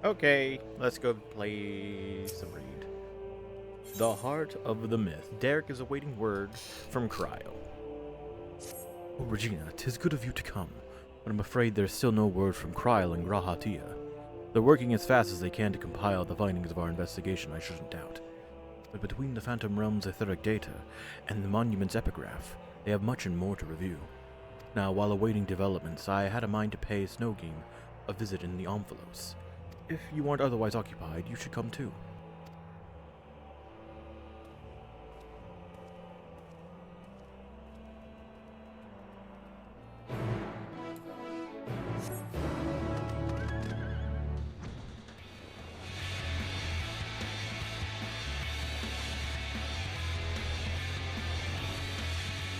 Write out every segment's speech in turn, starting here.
Okay, let's go play some Raid. The Heart of the Myth. Derek is awaiting word from Cryo. Oh, Regina, 'tis good of you to come, but I'm afraid there's still no word from Cryo and Grahatia. They're working as fast as they can to compile the findings of our investigation, I shouldn't doubt. But between the Phantom Realm's etheric data and the Monument's epigraph, they have much and more to review. Now, while awaiting developments, I had a mind to pay Snowgame a visit in the Omphalos. If you aren't otherwise occupied, you should come too.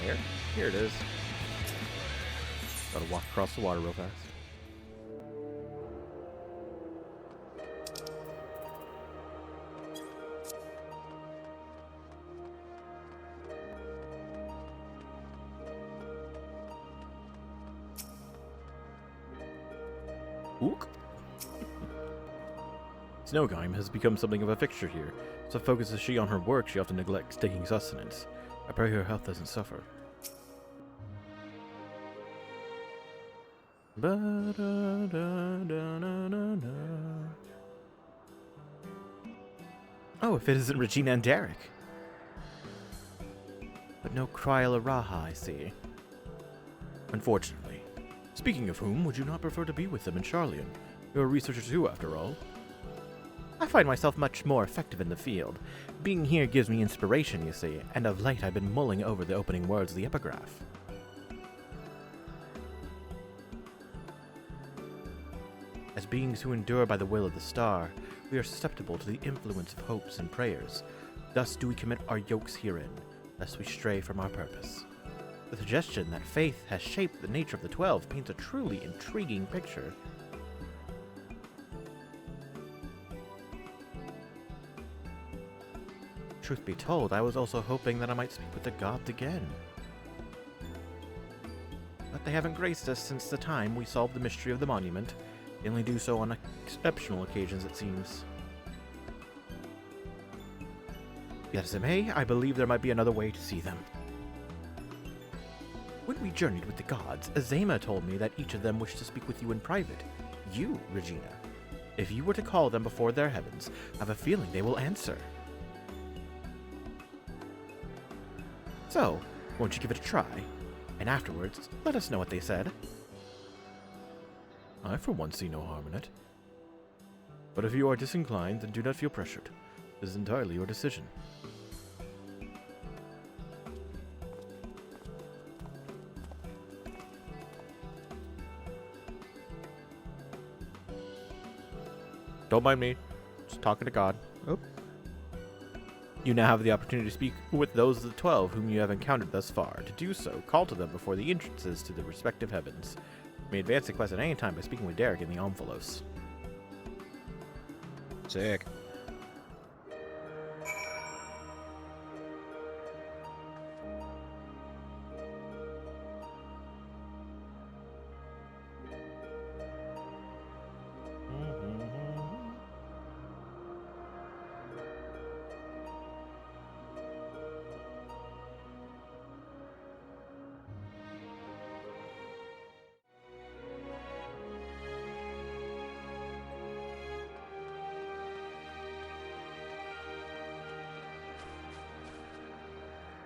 Where? Here it is. Gotta walk across the water real fast. Ook. Snowgime has become something of a fixture here. So focuses she on her work, she often neglects taking sustenance. I pray her health doesn't suffer. Oh, if it isn't Regina and Derek. But no Kryla Raha, I see. Unfortunately. Speaking of whom, would you not prefer to be with them in Charlian? You're a researcher too, after all. I find myself much more effective in the field. Being here gives me inspiration, you see, and of late I've been mulling over the opening words of the epigraph. As beings who endure by the will of the star, we are susceptible to the influence of hopes and prayers. Thus do we commit our yokes herein, lest we stray from our purpose. The suggestion that faith has shaped the nature of the 12 paints a truly intriguing picture. Truth be told, I was also hoping that I might speak with the gods again. But they haven't graced us since the time we solved the mystery of the monument. They only do so on exceptional occasions, it seems. Yet as it may, I believe there might be another way to see them. When we journeyed with the gods, Azema told me that each of them wished to speak with you in private. You, Regina. If you were to call them before their heavens, I have a feeling they will answer. So, won't you give it a try? And afterwards, let us know what they said. I for one see no harm in it. But if you are disinclined, then do not feel pressured. It is entirely your decision. Don't mind me. Just talking to God. Oh. You now have the opportunity to speak with those of the 12 whom you have encountered thus far. To do so, call to them before the entrances to the respective heavens. You may advance the quest at any time by speaking with Derek in the Omphalos. Sick.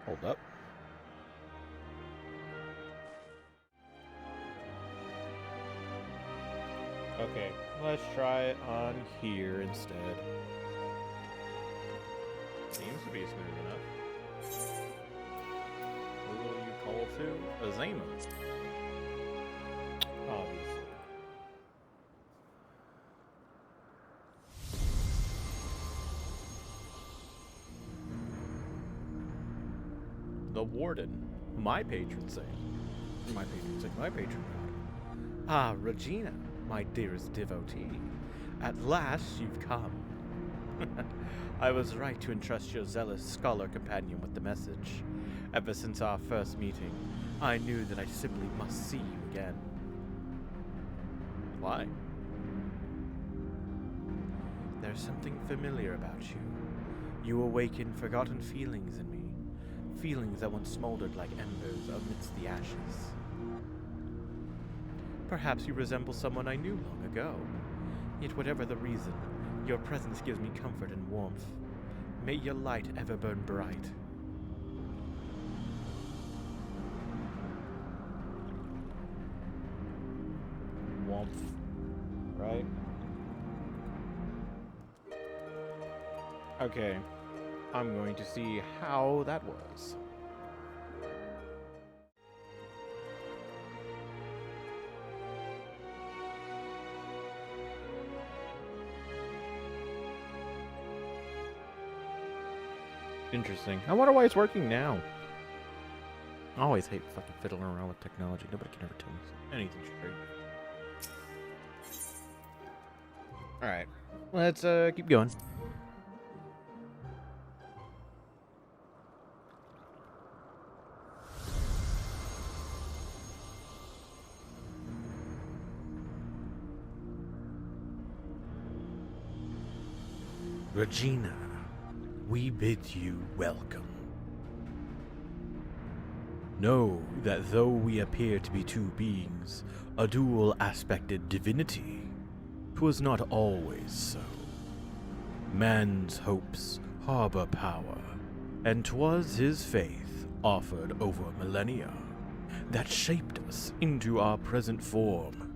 Hold up. Okay, let's try it on here instead. Seems to be smooth enough. Who will you call to? Azema. Obviously. The Warden. My patron saint. My patron saint. My patron god. Ah, Regina, my dearest devotee. At last you've come. I was right to entrust your zealous scholar companion with the message. Ever since our first meeting, I knew that I simply must see you again. Why? There's something familiar about you. You awaken forgotten feelings in me, feelings that once smoldered like embers amidst the ashes. Perhaps you resemble someone I knew long ago. Yet whatever the reason, your presence gives me comfort and warmth. May your light ever burn bright. Warmth, right? Okay, I'm going to see how that was. Interesting. I wonder why it's working now. I always hate fucking fiddling around with technology. Nobody can ever tell me anything straight. Alright. Let's keep going. Regina, we bid you welcome. Know that though we appear to be two beings, a dual-aspected divinity, 'twas not always so. Man's hopes harbor power, and 'twas his faith offered over millennia that shaped us into our present form.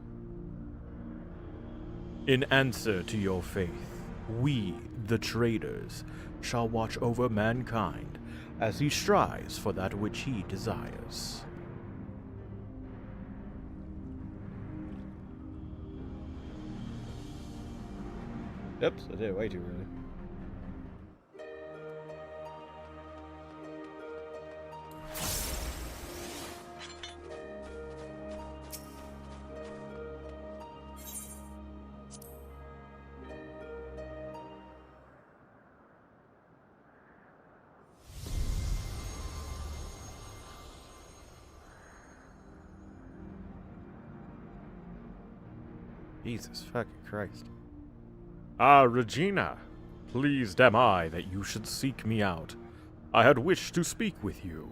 In answer to your faith, we, the traders, shall watch over mankind as he strives for that which he desires. Oops, I did it way too early. Jesus fucking Christ. Ah, Regina, pleased am I that you should seek me out. I had wished to speak with you.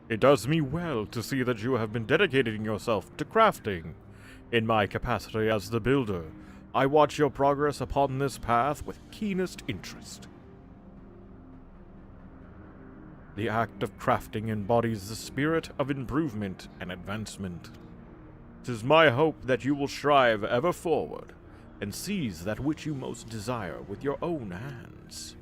It does me well to see that you have been dedicating yourself to crafting. In my capacity as the builder, I watch your progress upon this path with keenest interest. The act of crafting embodies the spirit of improvement and advancement. 'Tis my hope that you will strive ever forward, and seize that which you most desire with your own hands.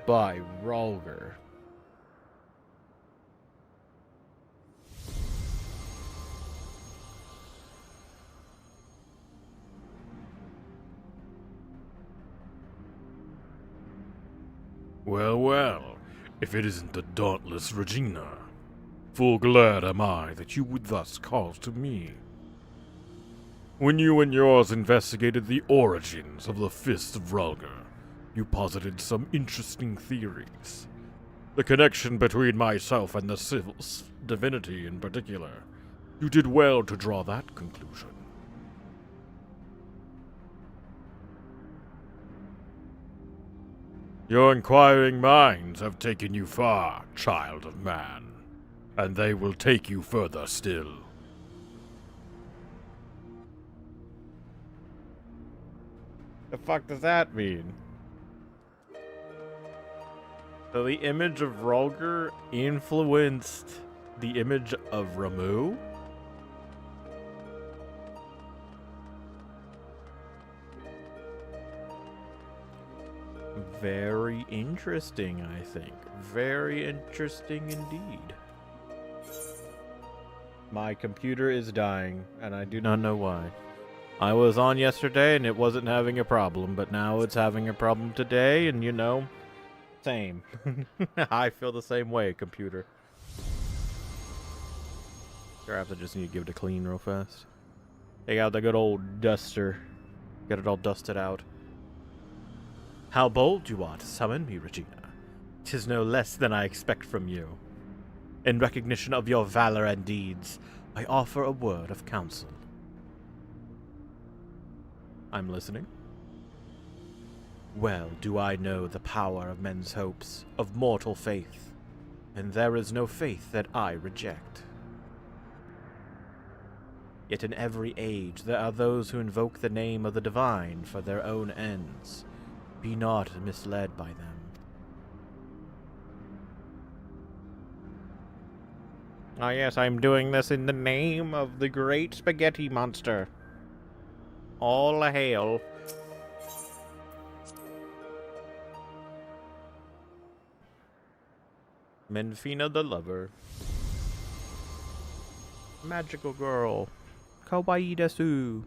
By Rolger. Well, well, if it isn't the dauntless Regina. Full glad am I that you would thus call to me. When you and yours investigated the origins of the Fist of Rhalgr, you posited some interesting theories. The connection between myself and the civil divinity in particular. You did well to draw that conclusion. Your inquiring minds have taken you far, child of man, and they will take you further still. The fuck does that mean? So the image of Rhalgr influenced the image of Ramu? Very interesting, I think. Very interesting indeed. My computer is dying, and I do not know why. I was on yesterday, and it wasn't having a problem, but now it's having a problem today, and you know, same. I feel the same way, computer. Perhaps I just need to give it a clean real fast. Take out the good old duster. Get it all dusted out. How bold you are to summon me, Regina. 'Tis no less than I expect from you. In recognition of your valor and deeds, I offer a word of counsel. I'm listening. Well do I know the power of men's hopes, of mortal faith, and there is no faith that I reject. Yet in every age there are those who invoke the name of the divine for their own ends. Be not misled by them. Ah yes, I'm doing this in the name of the great spaghetti monster. All hail. Menfina the lover. Magical girl. Kawaii desu.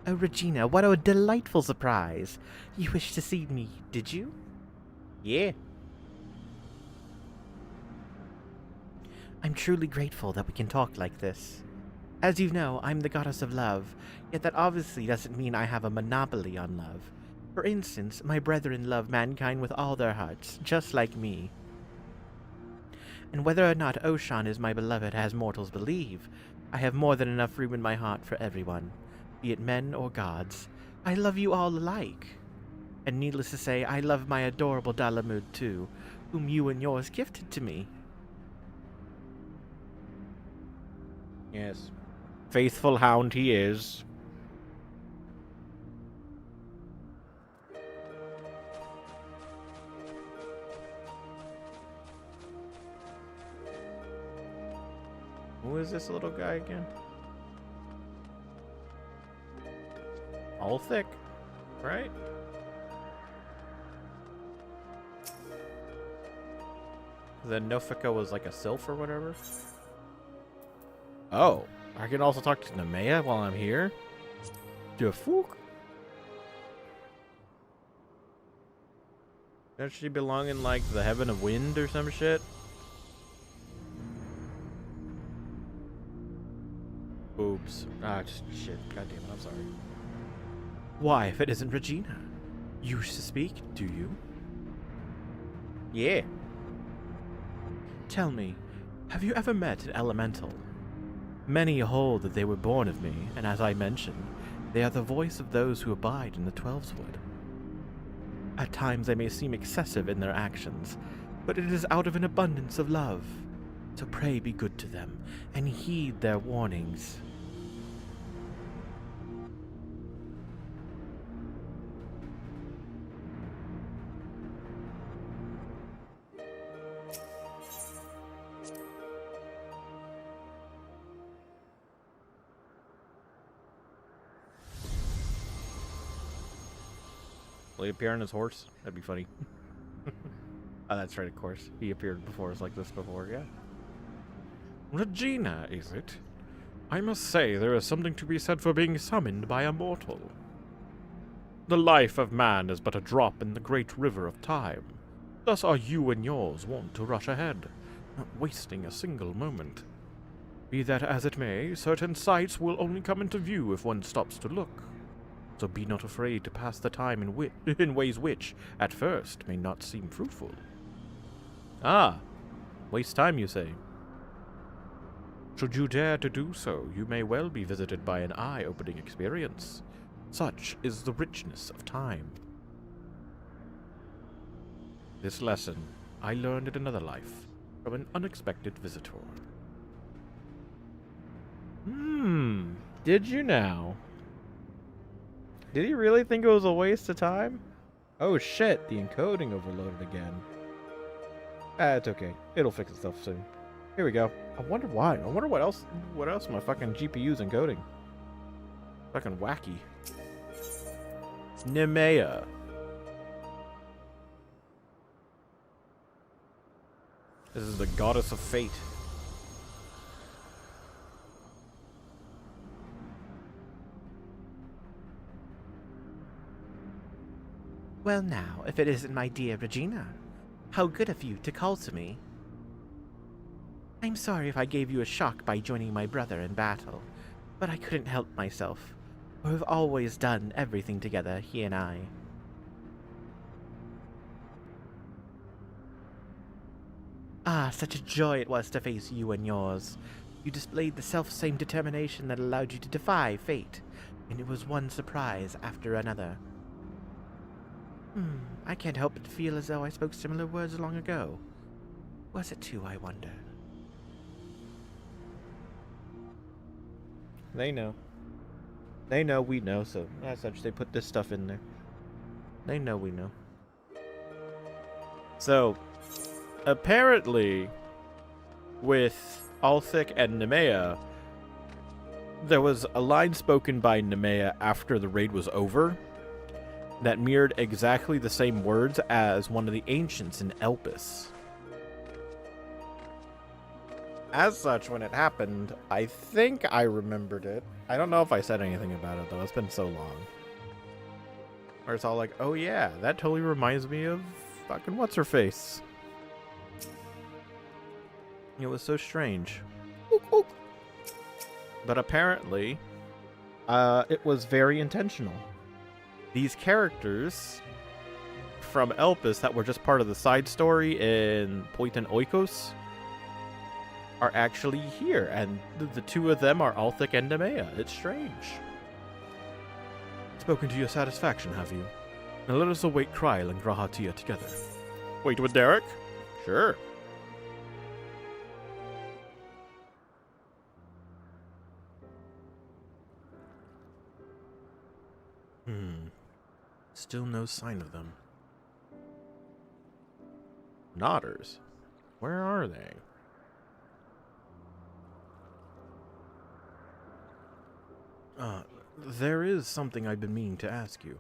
Oh, Regina, what a delightful surprise. You wished to see me, did you? Yeah. I'm truly grateful that we can talk like this. As you know, I'm the goddess of love, yet that obviously doesn't mean I have a monopoly on love. For instance, my brethren love mankind with all their hearts, just like me. And whether or not Oshan is my beloved as mortals believe, I have more than enough room in my heart for everyone, be it men or gods. I love you all alike. And needless to say, I love my adorable Dalamud too, whom you and yours gifted to me. Yes. Faithful hound he is. Who is this little guy again? All thick, right? The Nofika was like a sylph or whatever. Oh, I can also talk to Nemea while I'm here? The fuck? Does she belong in like the heaven of wind or some shit? Oops. Ah, shit. God damn it, I'm sorry. Why, if it isn't Regina? You wish to speak, do you? Yeah. Tell me, have you ever met an elemental? Many hold that they were born of me, and as I mentioned, they are the voice of those who abide in the Twelveswood. At times they may seem excessive in their actions, but it is out of an abundance of love. So pray be good to them, and heed their warnings. Will he appear on his horse? That'd be funny. Oh, that's right, of course. He appeared before us like this before, yeah. Regina, is it? I must say there is something to be said for being summoned by a mortal. The life of man is but a drop in the great river of time. Thus are you and yours wont to rush ahead, not wasting a single moment. Be that as it may, certain sights will only come into view if one stops to look. So be not afraid to pass the time in ways which, at first, may not seem fruitful. Ah, waste time, you say? Should you dare to do so, you may well be visited by an eye-opening experience. Such is the richness of time. This lesson I learned in another life from an unexpected visitor. Did you now? Did he really think it was a waste of time? Oh shit, the encoding overloaded again. Ah, it's okay. It'll fix itself soon. Here we go. I wonder why. I wonder what else my fucking GPU's encoding. Fucking wacky. Nemea. This is the goddess of fate. Well now, if it isn't my dear Regina. How good of you to call to me. I'm sorry if I gave you a shock by joining my brother in battle, but I couldn't help myself. We've always done everything together, he and I. Ah, such a joy it was to face you and yours. You displayed the self-same determination that allowed you to defy fate, and it was one surprise after another. I can't help but feel as though I spoke similar words long ago. Was it too, I wonder? They know. They know we know, so as such, they put this stuff in there. They know we know. So, apparently, with Althik and Nemea, there was a line spoken by Nemea after the raid was over that mirrored exactly the same words as one of the ancients in Elpis. As such, when it happened, I think I remembered it. I don't know if I said anything about it, though. It's been so long. Where it's all like, oh yeah, that totally reminds me of fucking what's-her-face. It was so strange. But apparently, it was very intentional. These characters from Elpis that were just part of the side story in Poitin Oikos are actually here, and the two of them are Althik and Nemea. It's strange. Spoken to your satisfaction, have you? Now let us await Kryl and Grahatia together. Wait with Derek? Sure. Still no sign of them. Nodders? Where are they? There is something I've been meaning to ask you.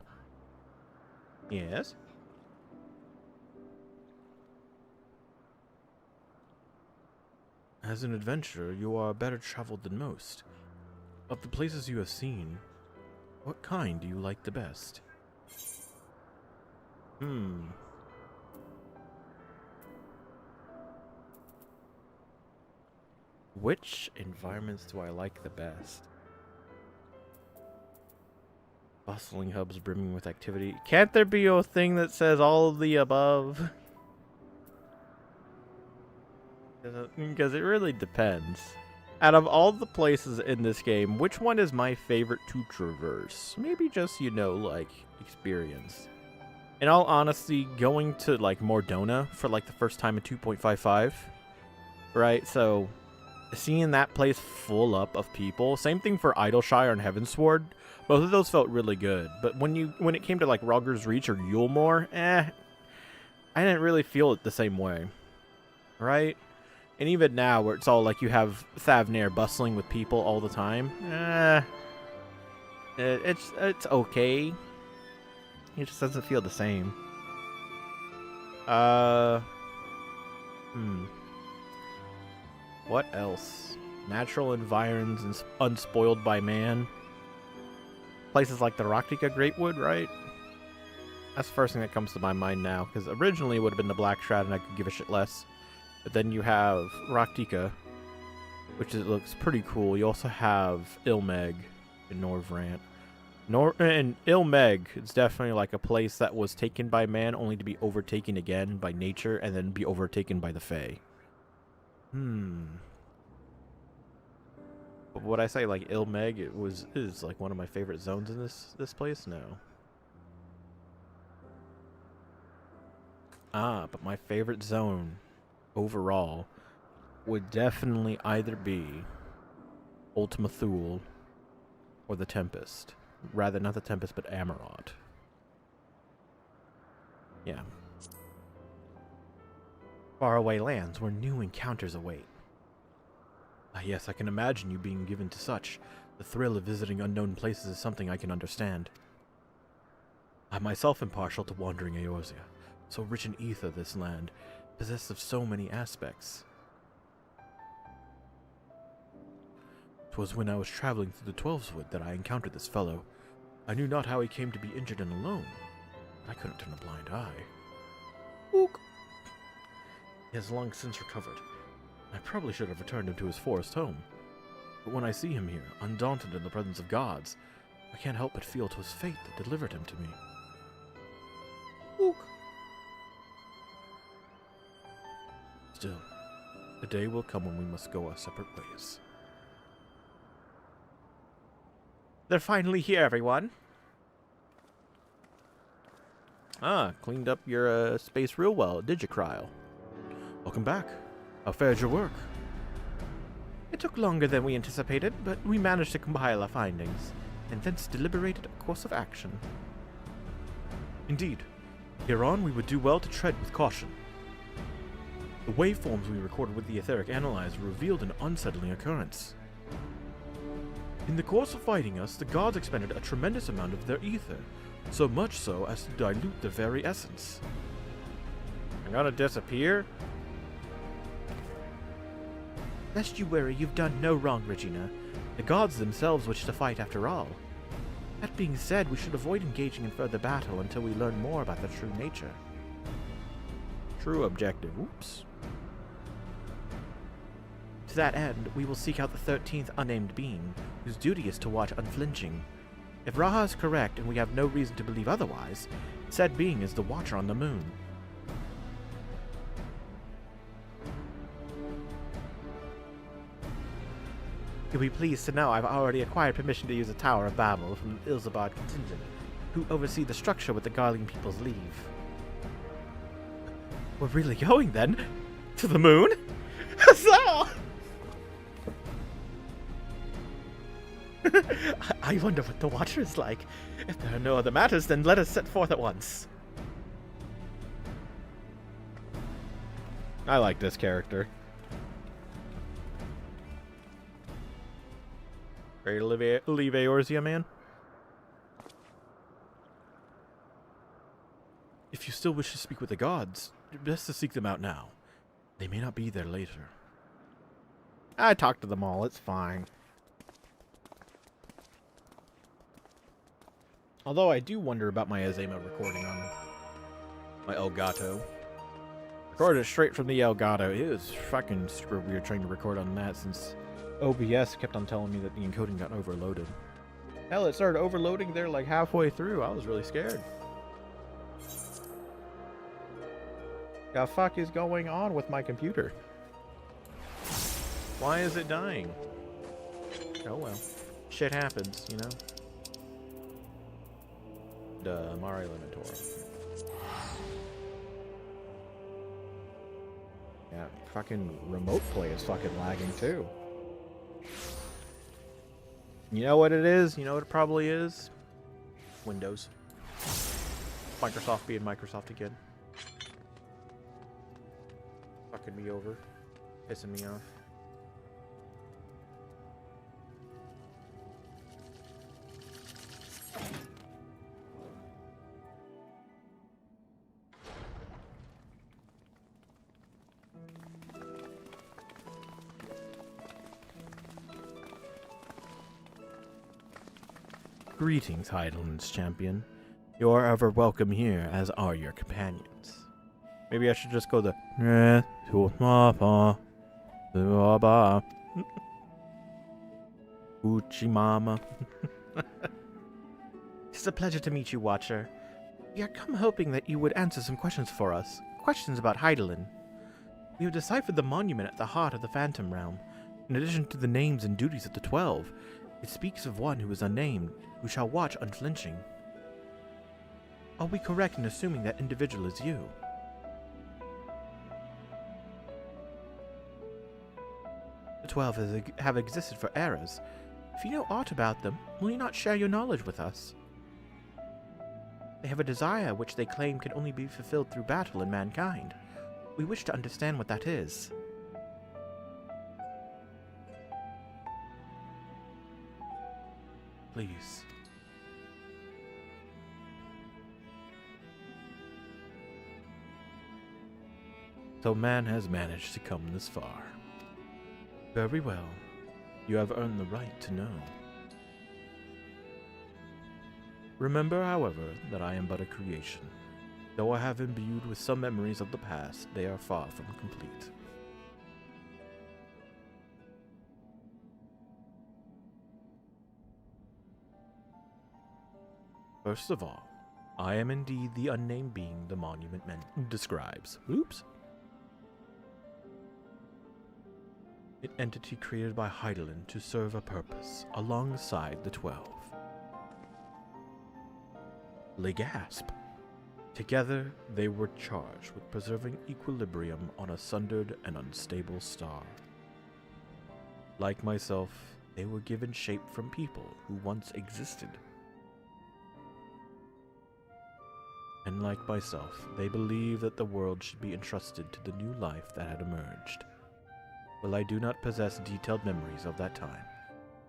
Yes? As an adventurer, you are better traveled than most. Of the places you have seen, what kind do you like the best? Which environments do I like the best? Bustling hubs brimming with activity. Can't there be a thing that says all of the above? Because it really depends. Out of all the places in this game, which one is my favorite to traverse? Maybe just, you know, like, experience. In all honesty, going to, like, Mordona for, like, the first time in 2.55, right? So, seeing that place full up of people, same thing for Idleshire and Heavensward, both of those felt really good. But when it came to, like, Rogger's Reach or Yulemore, I didn't really feel it the same way, right? And even now, where it's all like you have Thavnair bustling with people all the time, it's okay. It just doesn't feel the same. What else? Natural environs and unspoiled by man. Places like the Raktika Greatwood, right? That's the first thing that comes to my mind now, because originally it would have been the Black Shroud and I could give a shit less. But then you have Raktika, which looks pretty cool. You also have Ilmeg in Norvrant. And Ilmeg is definitely like a place that was taken by man only to be overtaken again by nature and then be overtaken by the Fae. But would I say like Ilmeg is like one of my favorite zones in this place? No. But my favorite zone overall would definitely either be Ultima Thule or the Tempest. Rather, not the Tempest, but Amarot. Yeah. Faraway lands where new encounters await. Yes, I can imagine you being given to such. The thrill of visiting unknown places is something I can understand. I myself am partial to wandering Eorzea, so rich in ether this land, possessed of so many aspects. 'Twas when I was traveling through the Twelveswood that I encountered this fellow. I knew not how he came to be injured and alone, but I couldn't turn a blind eye. Ook. He has long since recovered. I probably should have returned him to his forest home. But when I see him here, undaunted in the presence of gods, I can't help but feel 'twas fate that delivered him to me. Ook. Still, the day will come when we must go our separate ways. They're finally here, everyone. Ah, cleaned up your space real well, did you, Cryle? Welcome back. How fared your work? It took longer than we anticipated, but we managed to compile our findings, and thence deliberated a course of action. Indeed. Hereon we would do well to tread with caution. The waveforms we recorded with the etheric analyzer revealed an unsettling occurrence. In the course of fighting us, the gods expended a tremendous amount of their ether, so much so as to dilute their very essence. I'm gonna disappear? Lest you worry, you've done no wrong, Regina. The gods themselves wish to fight after all. That being said, we should avoid engaging in further battle until we learn more about their true nature. True objective. Oops. To that end, we will seek out the 13th unnamed being, whose duty is to watch unflinching. If Raha is correct, and we have no reason to believe otherwise, said being is the Watcher on the moon. You'll be pleased to know I've already acquired permission to use the Tower of Babel from the Ilzabad contingent, who oversee the structure with the Garling people's leave. We're really going, then? To the moon? Huzzah! I wonder what the Watcher is like. If there are no other matters, then let us set forth at once. I like this character. Ready to leave Eorzea, man? If you still wish to speak with the gods, best to seek them out now. They may not be there later. I talked to them all, it's fine. Although I do wonder about my Azema recording on my Elgato. Recorded it straight from the Elgato. It was fucking super weird trying to record on that since OBS kept on telling me that the encoding got overloaded. Hell, it started overloading there like halfway through. I was really scared. The fuck is going on with my computer? Why is it dying? Oh well. Shit happens, you know? Duh, Mari Elementor. Yeah, fucking remote play is fucking lagging too. You know what it is? You know what it probably is? Windows. Microsoft being Microsoft again. Fucking me over. Pissing me off. Greetings, Heideland's champion. You are ever welcome here, as are your companions. Maybe I should just go the Uchimama. It's a pleasure to meet you, Watcher. We had come hoping that you would answer some questions for us. Questions about Heidelin. We have deciphered the monument at the heart of the Phantom Realm. In addition to the names and duties of the 12, it speaks of one who is unnamed, who shall watch unflinching. Are we correct in assuming that individual is you? The 12 have existed for eras. If you know aught about them, will you not share your knowledge with us? They have a desire which they claim can only be fulfilled through battle in mankind. We wish to understand what that is. Please. So man has managed to come this far. Very well. You have earned the right to know. Remember, however, that I am but a creation. Though I have imbued with some memories of the past, they are far from complete. First of all, I am indeed the unnamed being the monument describes. Oops. An entity created by Hydaelyn to serve a purpose alongside the 12. They gasp. Together, they were charged with preserving equilibrium on a sundered and unstable star. Like myself, they were given shape from people who once existed. And like myself, they believe that the world should be entrusted to the new life that had emerged. While I do not possess detailed memories of that time,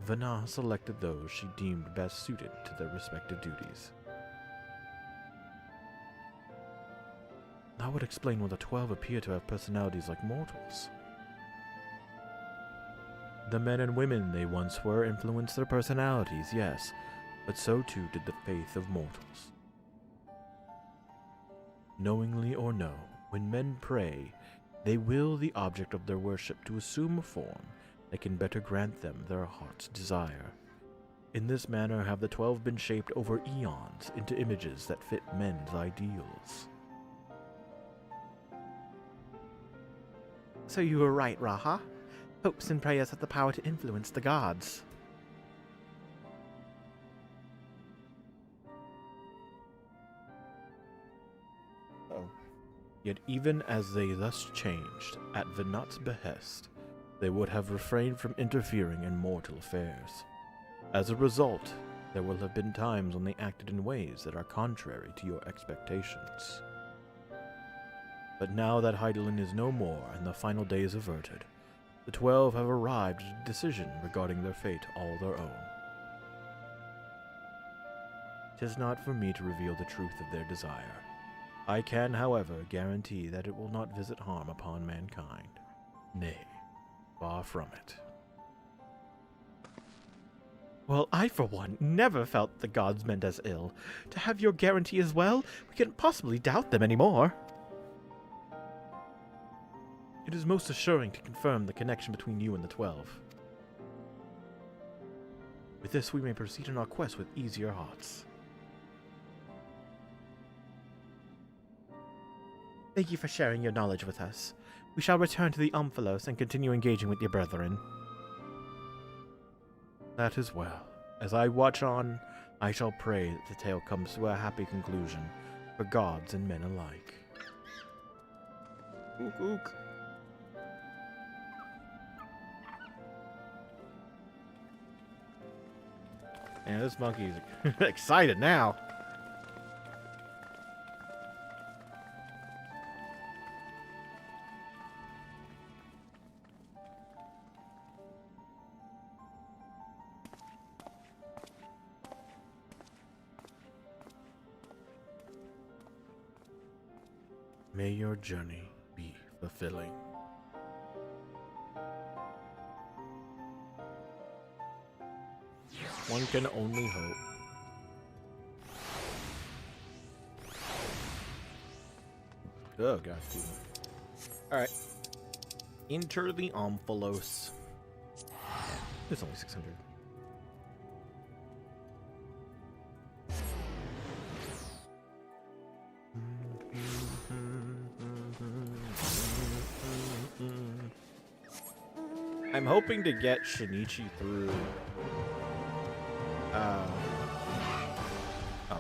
Vana selected those she deemed best suited to their respective duties. That would explain why the 12 appear to have personalities like mortals. The men and women they once were influenced their personalities, yes, but so too did the faith of mortals. Knowingly or no, when men pray, they will the object of their worship to assume a form that can better grant them their heart's desire. In this manner have the 12 been shaped over eons into images that fit men's ideals. So you were right, Raha. Hopes and prayers have the power to influence the gods. Yet even as they thus changed, at Venat's behest, they would have refrained from interfering in mortal affairs. As a result, there will have been times when they acted in ways that are contrary to your expectations. But now that Hydaelyn is no more and the final day is averted, the 12 have arrived at a decision regarding their fate all their own. 'Tis not for me to reveal the truth of their desire. I can, however, guarantee that it will not visit harm upon mankind. Nay, far from it. Well, I, for one, never felt the gods meant us ill. To have your guarantee as well, we couldn't possibly doubt them anymore. It is most assuring to confirm the connection between you and the 12. With this, we may proceed on our quest with easier hearts. Thank you for sharing your knowledge with us. We shall return to the Omphalos and continue engaging with your brethren. That is well. As I watch on, I shall pray that the tale comes to a happy conclusion for gods and men alike. Ook, ook. Yeah, this monkey's excited now. May your journey be fulfilling. One can only hope. Oh, gosh, dude. Alright. Enter the Omphalos. It's only 600. I'm hoping to get Shinichi through. Oh,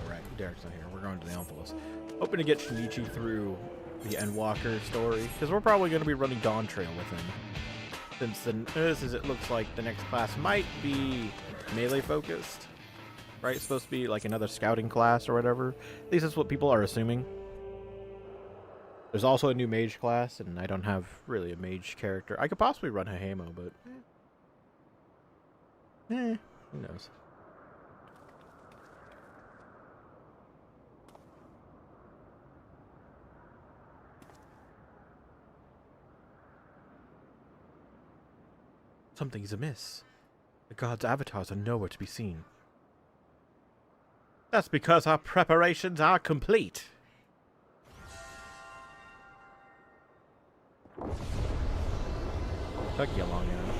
right. Derek's not here. We're going to the Omphalos. Hoping to get Shinichi through the Endwalker story, because we're probably going to be running Dawn Trail with him. Since it looks like the next class might be melee focused, right? It's supposed to be like another scouting class or whatever. At least that's what people are assuming. There's also a new mage class, and I don't have really a mage character. I could possibly run Hahemo, but who knows? Something's amiss. The gods' avatars are nowhere to be seen. That's because our preparations are complete. Took you long enough.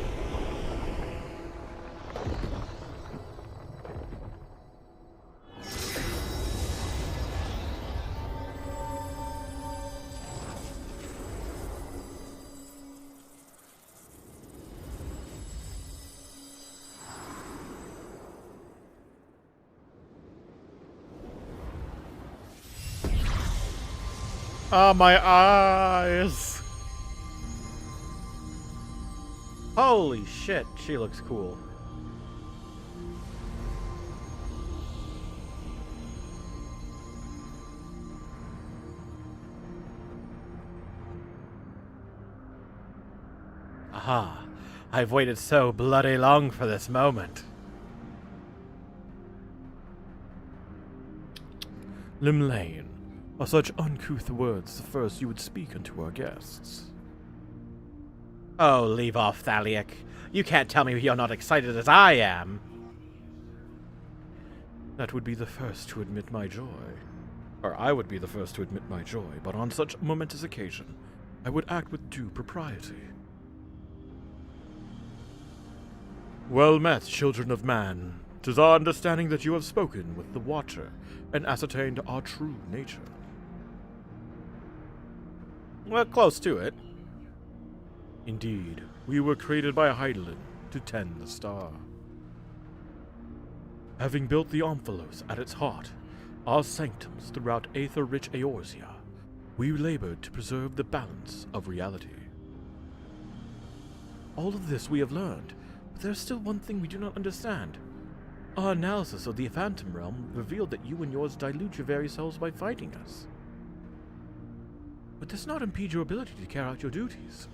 Ah, my eyes! Holy shit, she looks cool. Aha, I've waited so bloody long for this moment. Limlane, are such uncouth words the first you would speak unto our guests? Oh, leave off, Thaleia. You can't tell me you're not excited as I am. That would be the first to admit my joy. Or I would be the first to admit my joy, but on such a momentous occasion, I would act with due propriety. Well met, children of man. 'Tis our understanding that you have spoken with the Watcher, and ascertained our true nature. Well, close to it. Indeed, we were created by Hydaelyn to tend the star. Having built the Omphalos at its heart, our sanctums throughout aether-rich Eorzea, we labored to preserve the balance of reality. All of this we have learned, but there's still one thing we do not understand. Our analysis of the Phantom Realm revealed that you and yours dilute your very selves by fighting us. But does not impede your ability to carry out your duties.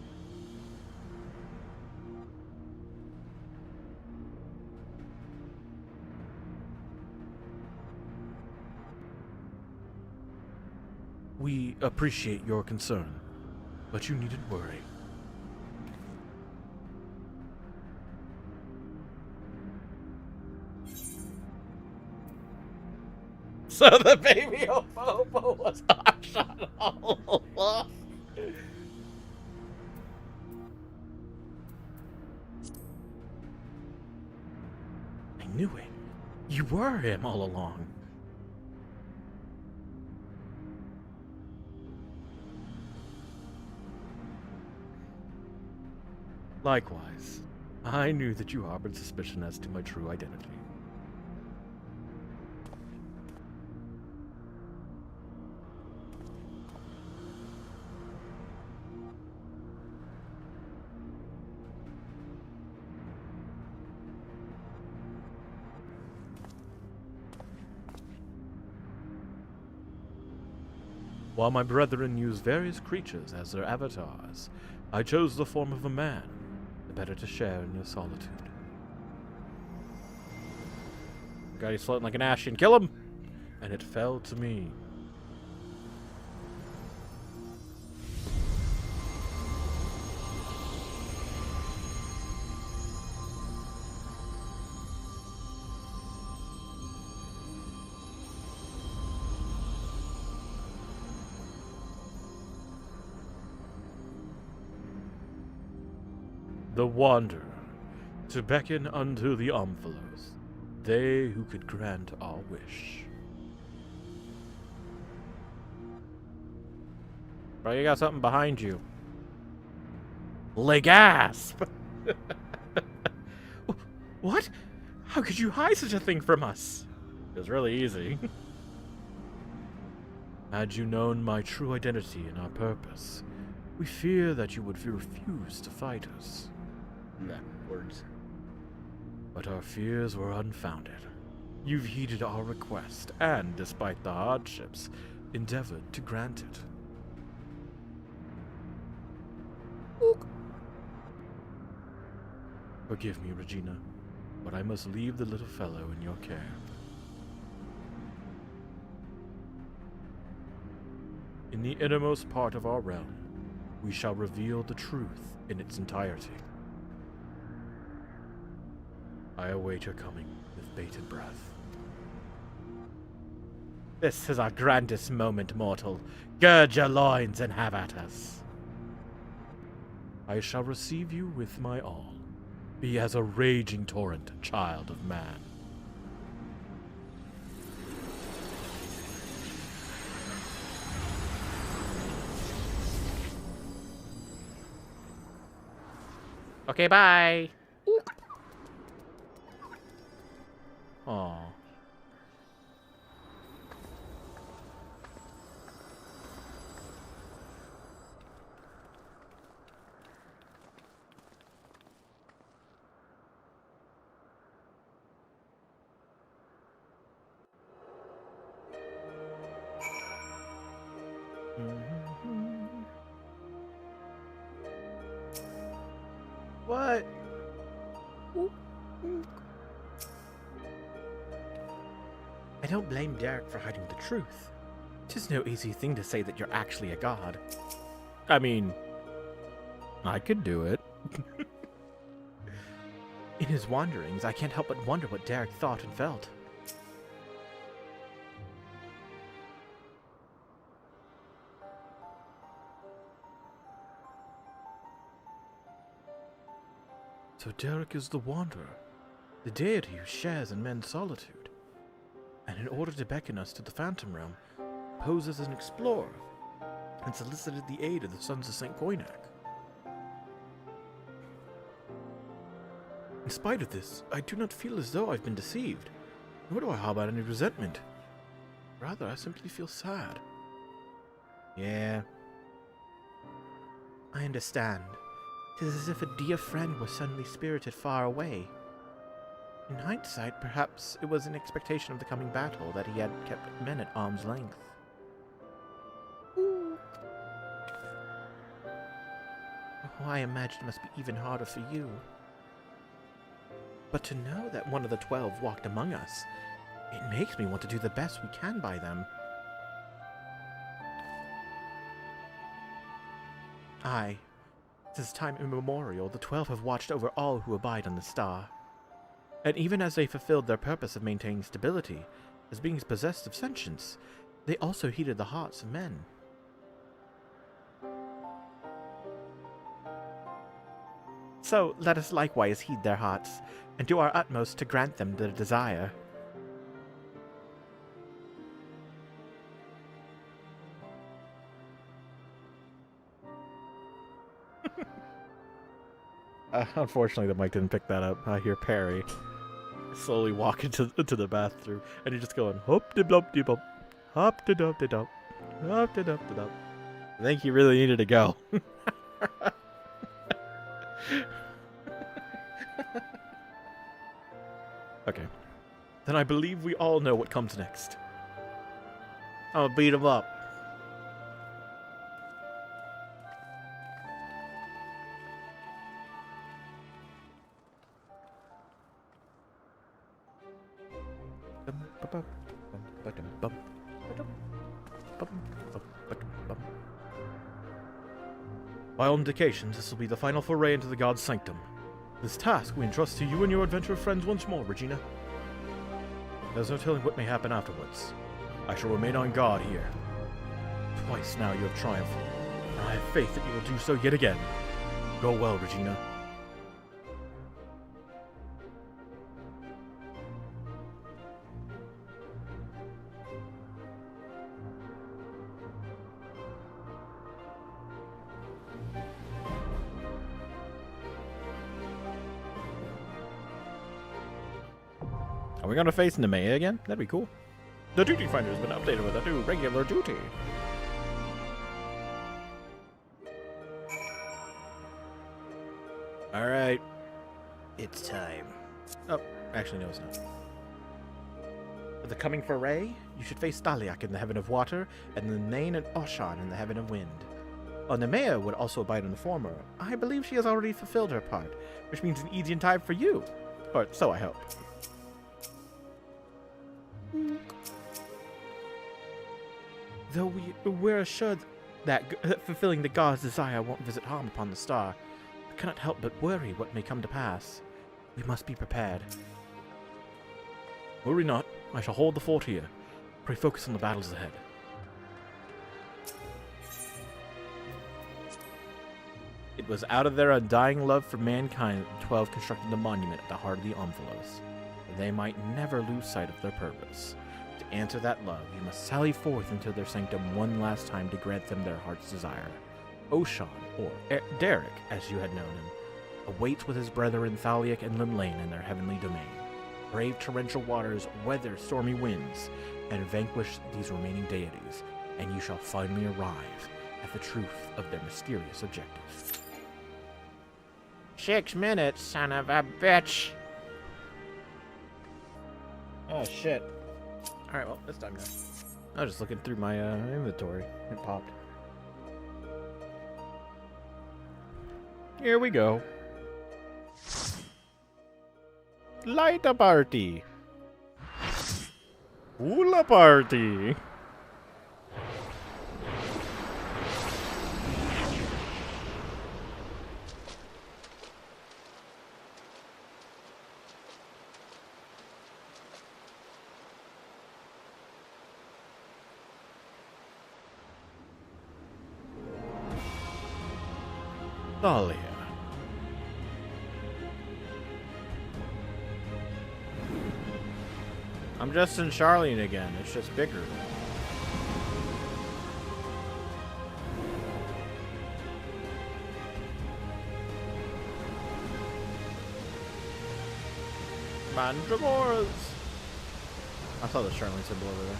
We appreciate your concern, but you needn't worry. So the baby Omphalos was shot all along. I knew it. You were him all along. Likewise, I knew that you harbored suspicion as to my true identity. While my brethren use various creatures as their avatars, I chose the form of a man, the better to share in your solitude. God, he's floating like an Ashen. Kill him! And it fell to me. The Wanderer, to beckon unto the Omphalos, they who could grant our wish. Bro, you got something behind you. Gasp! What? How could you hide such a thing from us? It was really easy. Had you known my true identity and our purpose, we fear that you would refuse to fight us. Nah, words. But our fears were unfounded. You've heeded our request, and, despite the hardships, endeavored to grant it. Ook. Forgive me, Regina, but I must leave the little fellow in your care. In the innermost part of our realm, we shall reveal the truth in its entirety. I await your coming with bated breath. This is our grandest moment, mortal. Gird your loins and have at us. I shall receive you with my all. Be as a raging torrent, child of man. Okay, bye. Aw. I don't blame Derek for hiding the truth. It is no easy thing to say that you're actually a god. I mean, I could do it. In his wanderings, I can't help but wonder what Derek thought and felt. So Derek is the Wanderer, the deity who shares in men's solitude, and in order to beckon us to the Phantom Realm, posed as an explorer, and solicited the aid of the Sons of St. Koinak. In spite of this, I do not feel as though I've been deceived, nor do I harbor any resentment. Rather, I simply feel sad. Yeah. I understand. 'Tis as if a dear friend was suddenly spirited far away. In hindsight, perhaps it was in expectation of the coming battle that he had kept men at arm's length. Ooh. Oh, I imagine it must be even harder for you. But to know that one of the 12 walked among us, it makes me want to do the best we can by them. Aye. Since time immemorial, the 12 have watched over all who abide on the star. And even as they fulfilled their purpose of maintaining stability, as beings possessed of sentience, they also heeded the hearts of men. So let us likewise heed their hearts, and do our utmost to grant them their desire. Unfortunately, the mic didn't pick that up. I hear Perry slowly walk into the bathroom, and he's just going hop de blop de bop, hop de dop de dop, hop de dop de dop. I think he really needed to go. Okay, then I believe we all know what comes next. I'm gonna beat him up. By all indications, this will be the final foray into the God's sanctum. This task we entrust to you and your adventurer friends once more, Regina. There's no telling what may happen afterwards. I shall remain on guard here. Twice now you have triumphed, and I have faith that you will do so yet again. Go well, Regina. Are we gonna face Nemea again? That'd be cool. The duty finder has been updated with a new regular duty. Alright. It's time. Oh, actually no, it's not. For the coming foray, you should face Thaleia in the heaven of water, and then Nain and Oshan in the heaven of wind. While Nemea would also abide in the former, I believe she has already fulfilled her part, which means an easier time for you. Or so I hope. Though we're assured that fulfilling the god's desire won't visit harm upon the star, we cannot help but worry what may come to pass. We must be prepared. Worry not. I shall hold the fort here. Pray focus on the battles ahead. It was out of their undying love for mankind that the 12 constructed the monument at the heart of the Omphalos, that they might never lose sight of their purpose. To answer that love, you must sally forth into their sanctum one last time to grant them their heart's desire. Oshan, or Derek, as you had known him, awaits with his brethren Thaleia and Limlane in their heavenly domain. Brave torrential waters, weather stormy winds, and vanquish these remaining deities, and you shall finally arrive at the truth of their mysterious objective. 6 minutes, son of a bitch! Oh, shit. Alright, well, this time now. I was just looking through my inventory. It popped. Here we go. Light a party! Hula party. Thaleia. I'm just in Charlene again. It's just bigger. Mandragoras. I saw the Charlene symbol over there.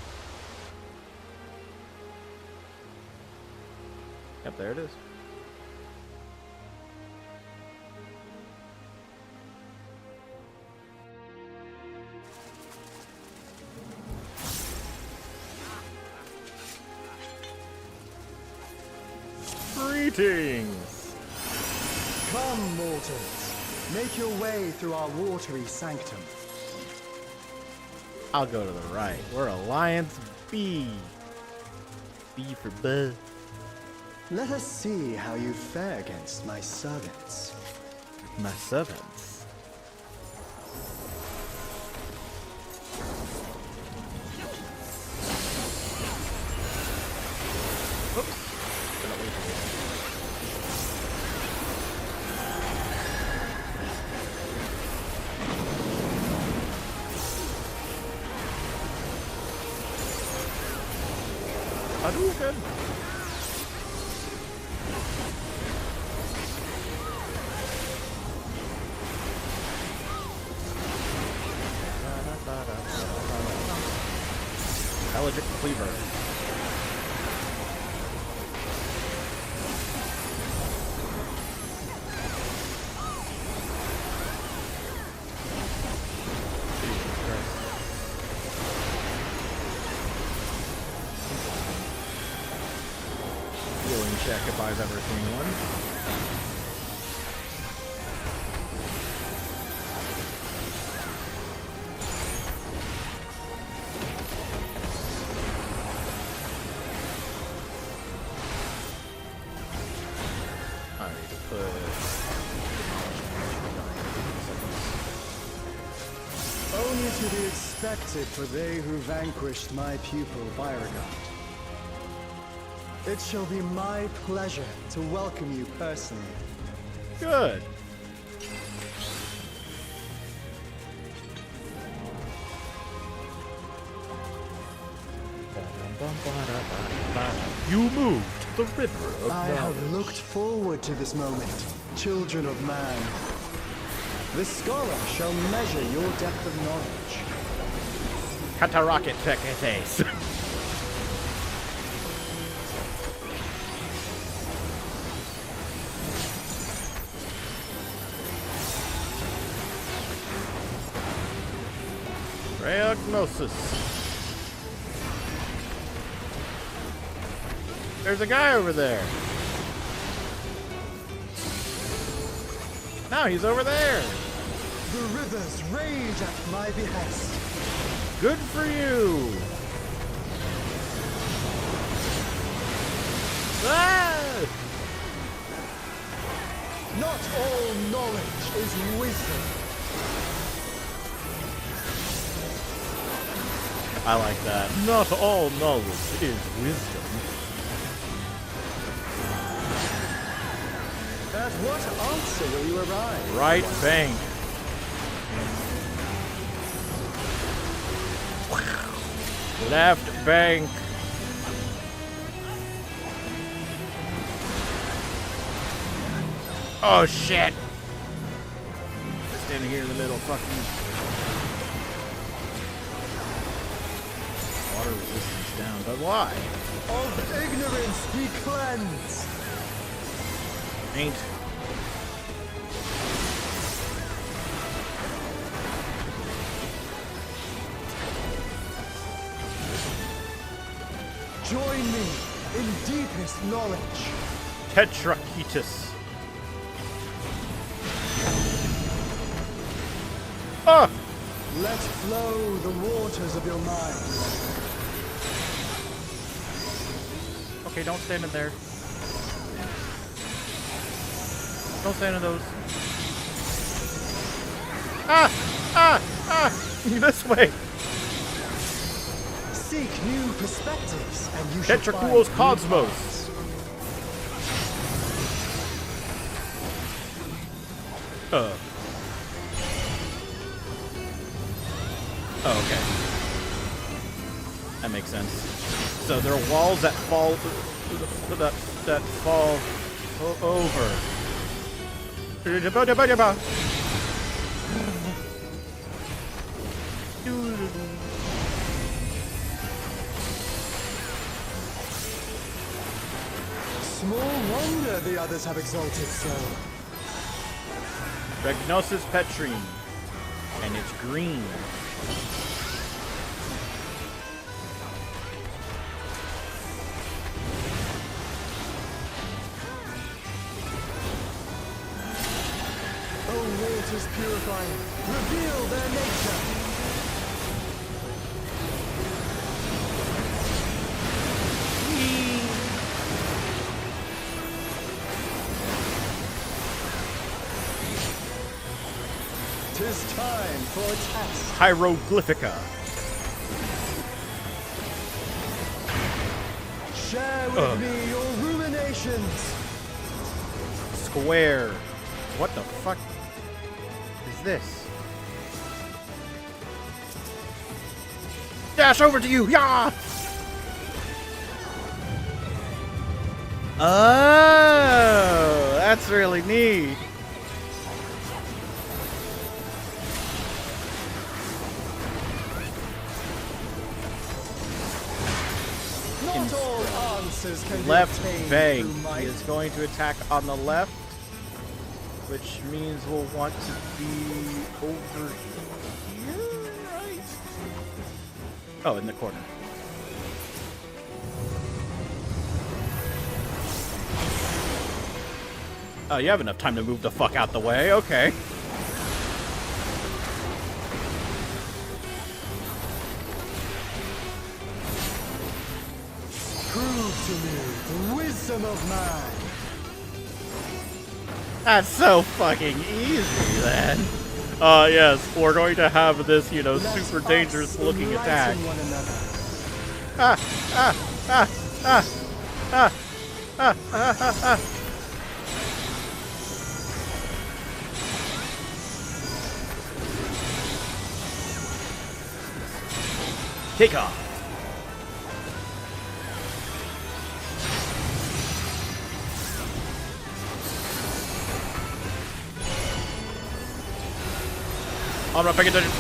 Yep, there it is. Greetings! Come, mortals. Make your way through our watery sanctum. I'll go to the right. We're Alliance B. B for Buzz. Let us see how you fare against my servants. My servants. Hadouken! Eldritch Cleaver. Healing check if I've ever seen one. I need to put Only to be expected for they who vanquished my pupil Beauregard. It shall be my pleasure to welcome you personally. good. You moved the river of I have knowledge. looked forward to this moment, children of man. The scholar shall measure your depth of knowledge. Cataracket Tecates. Diagnosis. There's a guy over there. No, he's over there. The rivers rage at my behest. Good for you. Ah! Not all knowledge is wisdom. I like that. Not all knowledge is wisdom. At what answer will you arrive? Right bank. Left bank. Oh shit! Standing here in the middle, fuck you. Water resistance down, but why? Of ignorance be cleansed. Ain't. Join me in deepest knowledge. Tetraketus. Ah! Let flow the waters of your mind. Okay, don't stand in there. Don't stand in those. Ah! Ah! Ah! This way! Seek new perspectives, and you shall find Tetrakuos new Cosmos! paths. Oh, okay. That makes sense. So there are walls that fall that fall over. Small wonder the others have exalted so. Regnosis Petrine. And it's green. Oh, waters purifying, reveal their nature. Tis time for a test. Hieroglyphica. Share with me your ruminations. Square. What the fuck is this? Dash over to you! Yeah! Oh, that's really neat. Not all answers can be Left obtained bank. through might. He is going to attack on the left, which means we'll want to be over here, right? Oh, in the corner. Oh, you have enough time to move the fuck out the way. Okay. Prove to me the wisdom of man. That's so fucking easy, then. Yes, we're going to have this, you know, Let super us dangerous looking attack. enlighten one another. Ah, ah, ah, ah, ah, ah, ah, ah, ah. Take off. I'm not paying attention.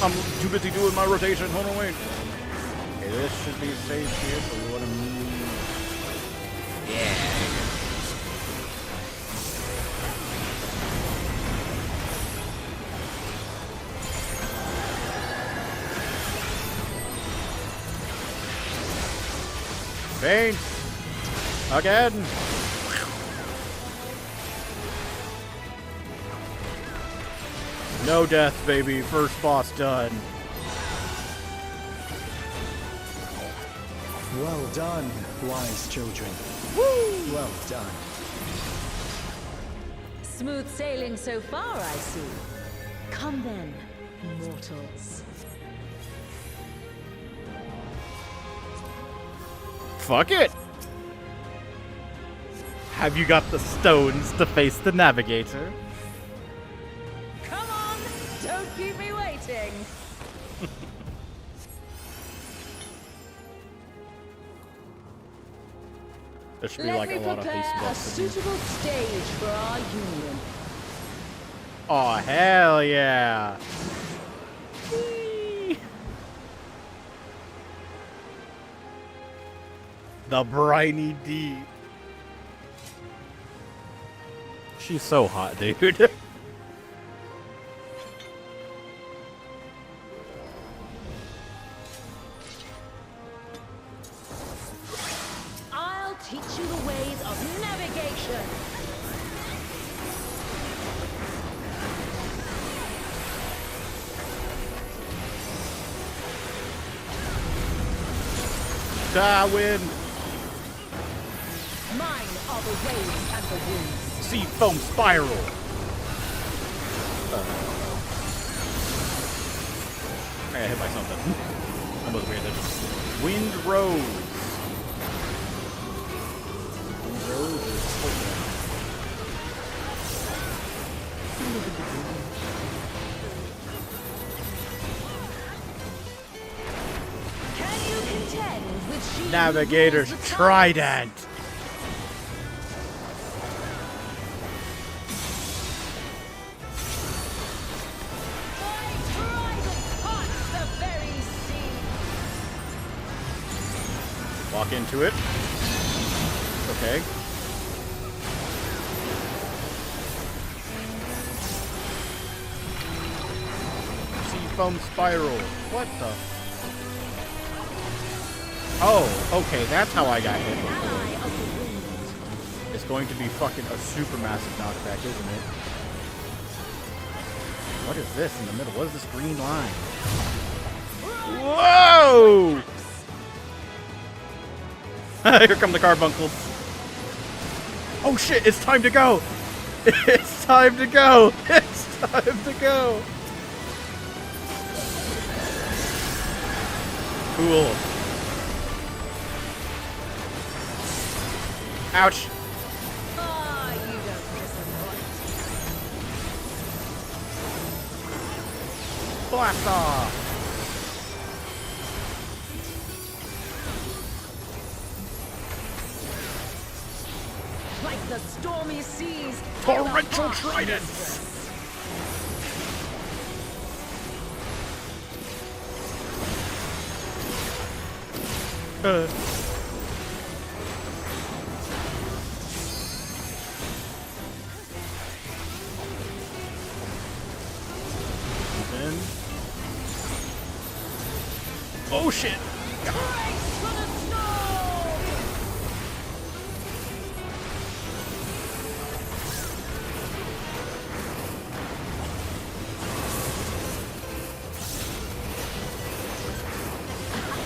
I'm too busy doing my rotation. Hold on, wait. Okay, this should be safe here, so we want to move. Yeah. Faint. Again. No death, baby. First boss done. Well done, wise children. Woo! Well done. Smooth sailing so far, I see. Come then, mortals. Fuck it. Have you got the stones to face the navigator? Come on, don't keep me waiting. There should be Let like me a lot of prepare haste a buffs in here. suitable stage for our union. Oh, hell yeah. Whee! The briny deep. She's so hot, dude. I'll teach you the ways of navigation. Ah, wind! Mine are the waves and the winds. Sea foam spiral! I got hit by something. Almost weird. Wind rose. Wind rose is poison. Can you contend with she who Navigator's rules the tides? trident. My trident parts the very sea. Walk into it. Okay. Sea foam spiral. What the? Oh, okay, that's how I got hit before. Ally of the wind. It's going to be fucking a super massive knockback, isn't it? What is this in the middle? What is this green line? Whoa! Here come the carbuncles. Oh shit, it's time to go! It's time to go! It's time to go! Cool. Ouch! Ah, you don't disappoint. Blast off! Like the stormy seas. Torrential and the harsh tridents. mistress. Then. Oh shit! Race for the snow!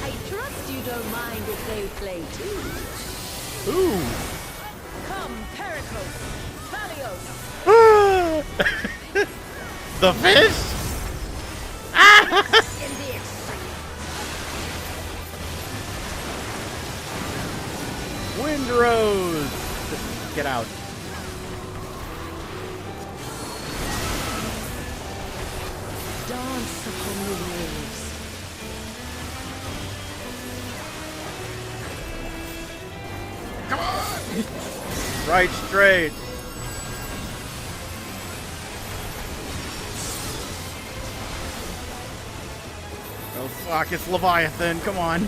I trust you don't mind if they play too. Ooh! Come, Pericles, Thaleos, The fish? in the excitement. Windrose! Get out. Dance upon the waves. Right straight. Oh fuck, it's Leviathan, come on.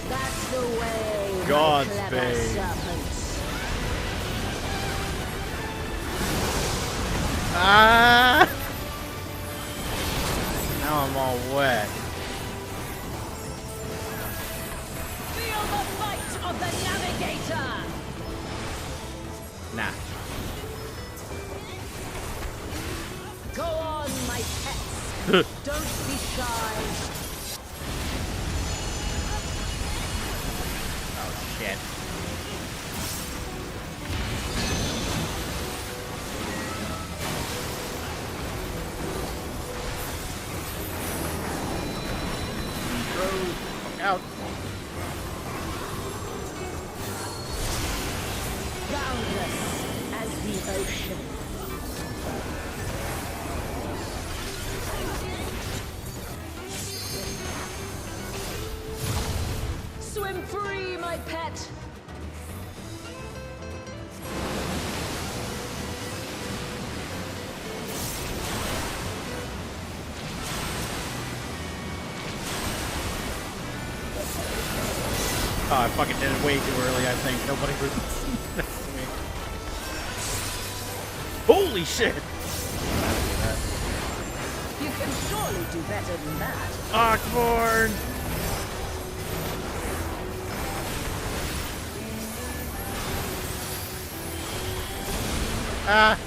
That's the way, my God's clever bane. serpents. Ah! Now I'm all wet. Feel the fight of the navigator! Nah. Go on, my pets. Don't be shy. Oh shit. Fuck out. Boundless as the ocean. Swim free, my pet. Oh, I fucking did it way too early, I think. Nobody was next to me. Holy shit! You can surely do better than that. Ockborn! Ah!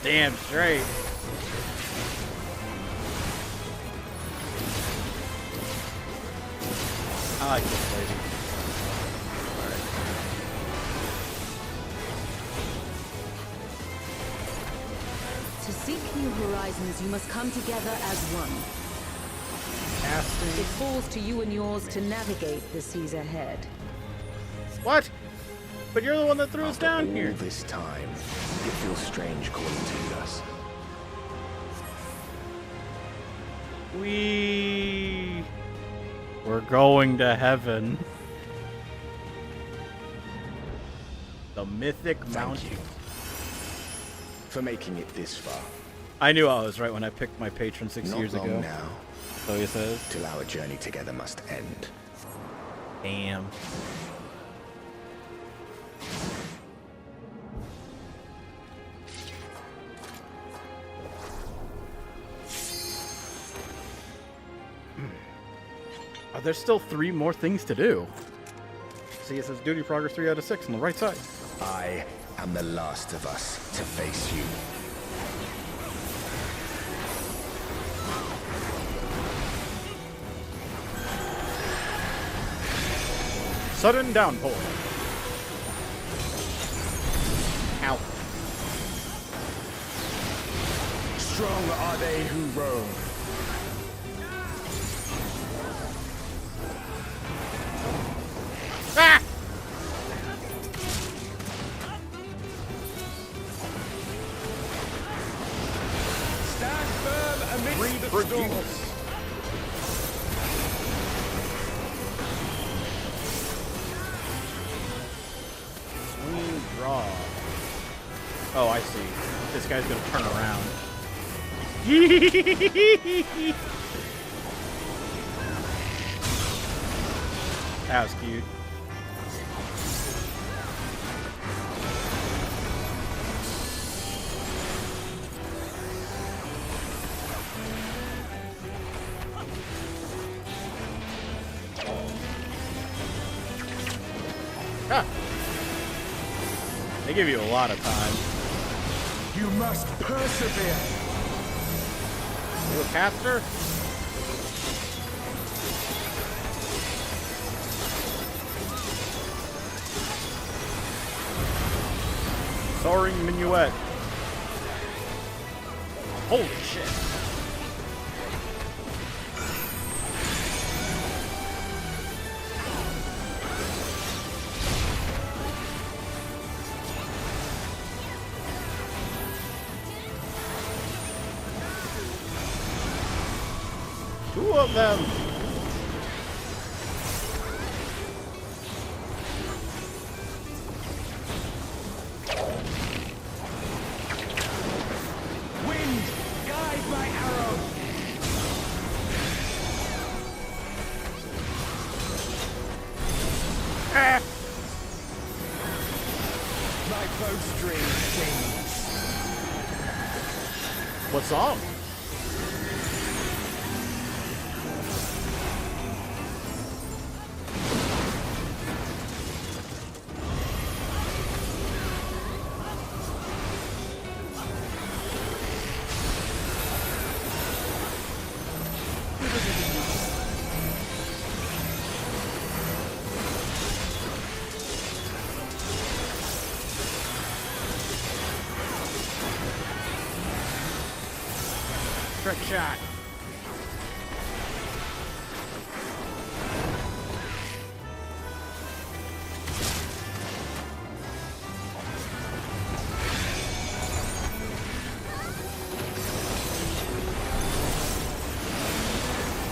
Damn straight. I like this lady. To seek new horizons, you must come together as one. Casting. It falls to you and yours to navigate the seas ahead. What? But you're the one that threw us After down all here. this time, it feels strange calling to us. We're going to heaven. The mythic Thank mountain. you for making it this far. I knew I was right when I picked my patron 6 Not years long ago. now, So he says. till our journey together must end. Damn. There's still 3 more things to do. See, it says duty progress 3 out of 6 on the right side. I am the last of us to face you. Sudden downpour. Ow. Strong are they who roam. Ah! Stand firm amidst the storm. Swing, draw. Oh, I see. This guy's gonna turn around. That was cute. Ah. They give you a lot of time. You must persevere. You a caster? Soaring minuet. Holy shit. Two of them. Wind, guide my arrow. Ah. My bowstring sings. What song? Trick shot.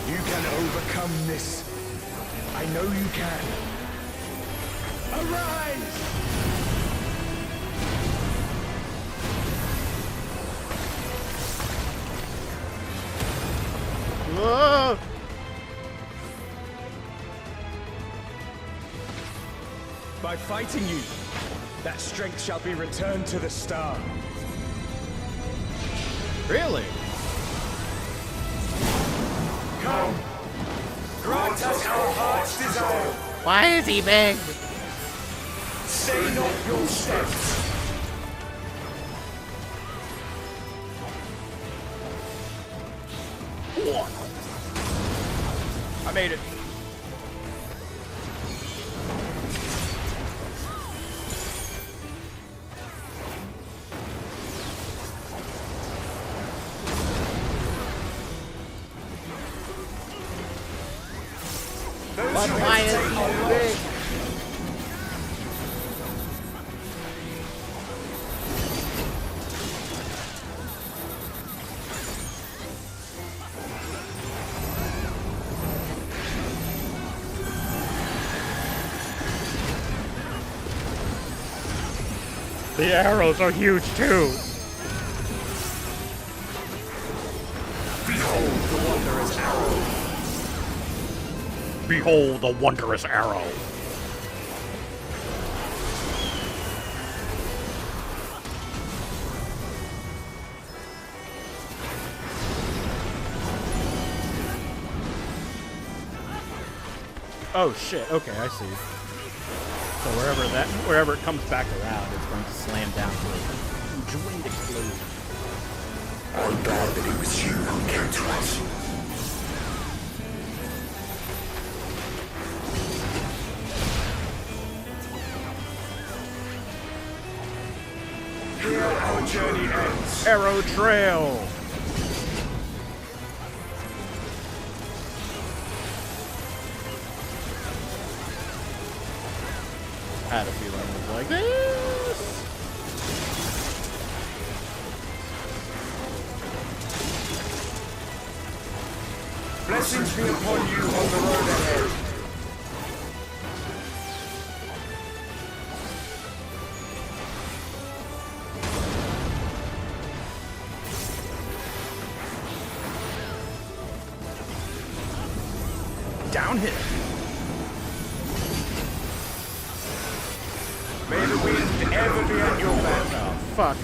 You can overcome this. I know you can. Arise! Whoa! By fighting you, that strength shall be returned to the star. Really? Come! Grant us our heart's desire. Why is he big? Stay not your steps. I made it. But why is he so big? The arrows are huge too. Behold the wondrous arrow. Behold the wondrous arrow. Oh shit, okay, I see. So wherever it comes back around, it's going to slam down to a huge wind explosion. I'm glad that it was you who came to us. Here our journey ends. Arrow Trail! I had a feeling it was like this. Blessings be upon you on the road ahead. Downhill. May the wind ever be at your back. Oh, fuck.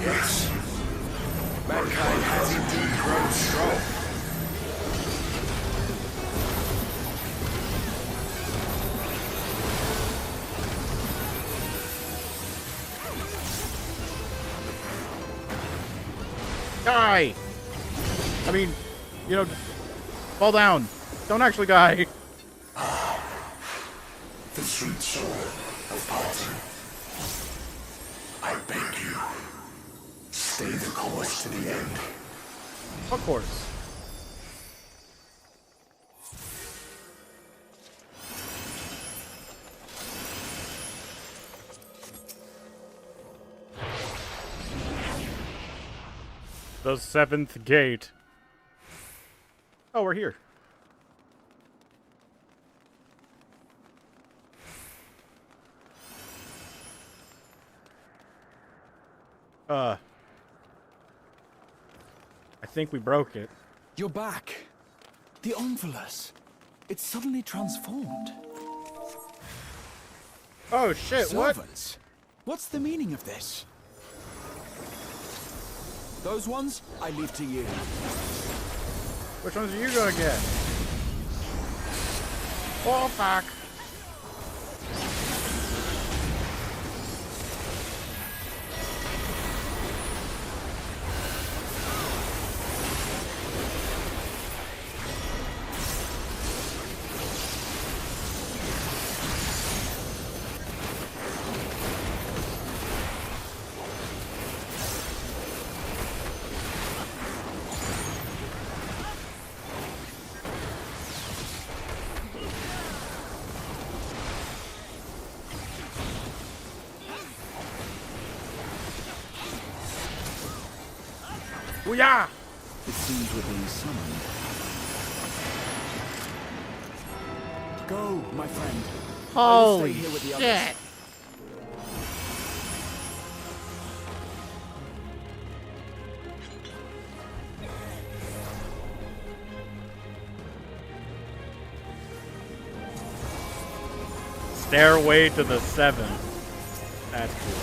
Yes. Mankind has indeed grown strong. Die! I mean, you know, fall down. Don't actually die. The sweet soul of parting. I beg you, stay the course to the end. Of course. The seventh gate. Oh, we're here. I think we broke it. You're back. The Omphalos. It's suddenly transformed. Oh shit, what? Servants? What's the meaning of this? Those ones, I leave to you. Which ones are you gonna get? Oh fuck. Booyah! It seems we're being summoned. Go, my friend. I will stay Holy here with the shit! others. Stairway to the Seventh. That's cool.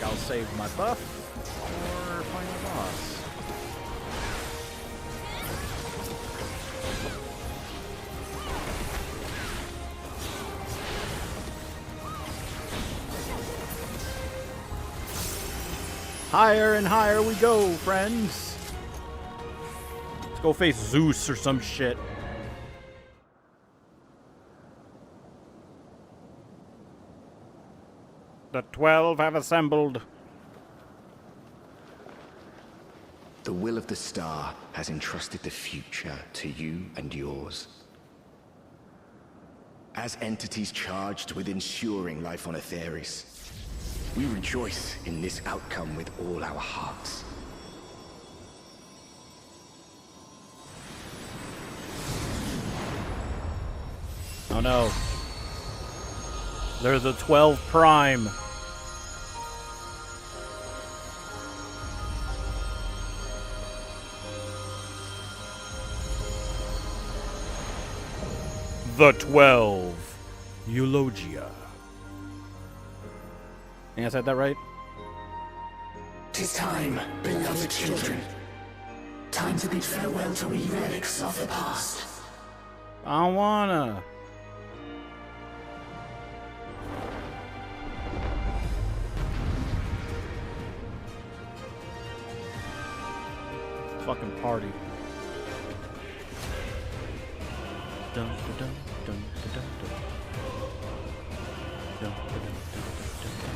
I'll save my buff or final boss. Higher and higher we go, friends. Let's go face Zeus or some shit. The 12 have assembled. The will of the star has entrusted the future to you and yours. As entities charged with ensuring life on Aetheris, we rejoice in this outcome with all our hearts. Oh no. They're the 12 Prime. The 12. Eulogia. Think I said that right? 'Tis time, beloved children. Time to bid farewell to we relics of the past. I don't wanna. Fucking party. Dun, dun, dun, dun, dun, dun, dun. Dun, dun, dun, dun, dun, dun.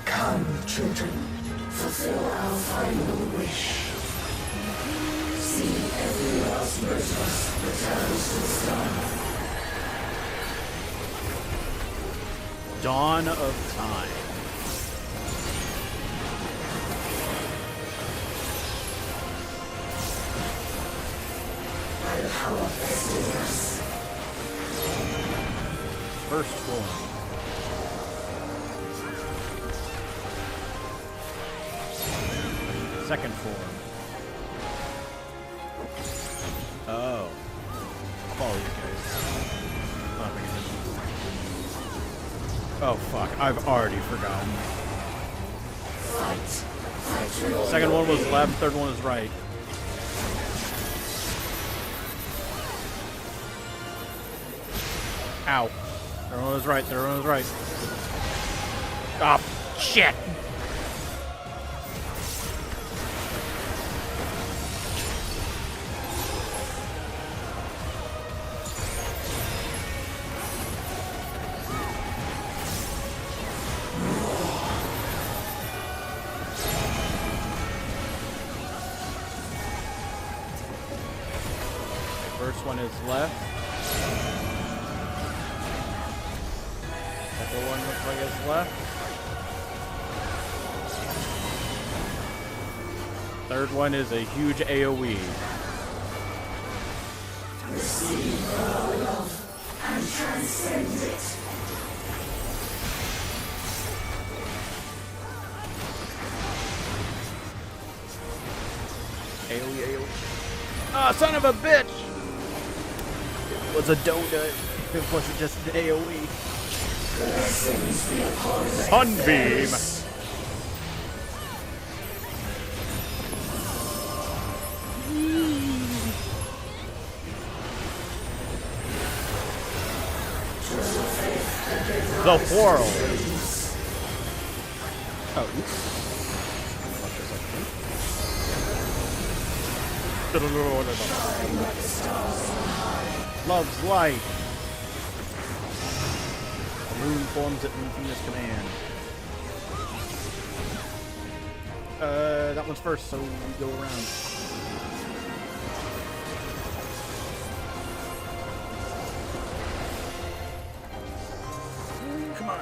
Come, children, fulfill our final wish. See every last Murderous returns to the star. Dawn of Time. By the power vested in us. First form. Second form. Oh. I'll follow you guys. Not paying attention. Oh fuck, I've already forgotten. Second one was left, third one is right. Ow. Third one was right, third one was right. Ah, shit! First one is left. Second one looks like it's left. Third one is a huge AoE. Receive our love and transcend it. AoE, AoE. Ah, son of a bitch! Was a donut. It wasn't just an AoE. Sunbeam! The whirl! Oh, Love's light. The moon forms at Luffy's command. That one's first, so we go around. Come on.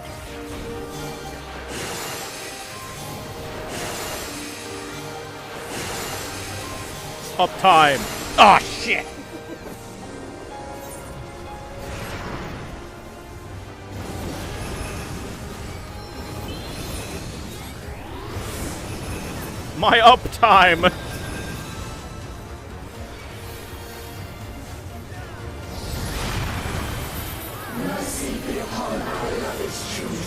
Up time. Ah, shit. My uptime! Mercy be upon our beloved children.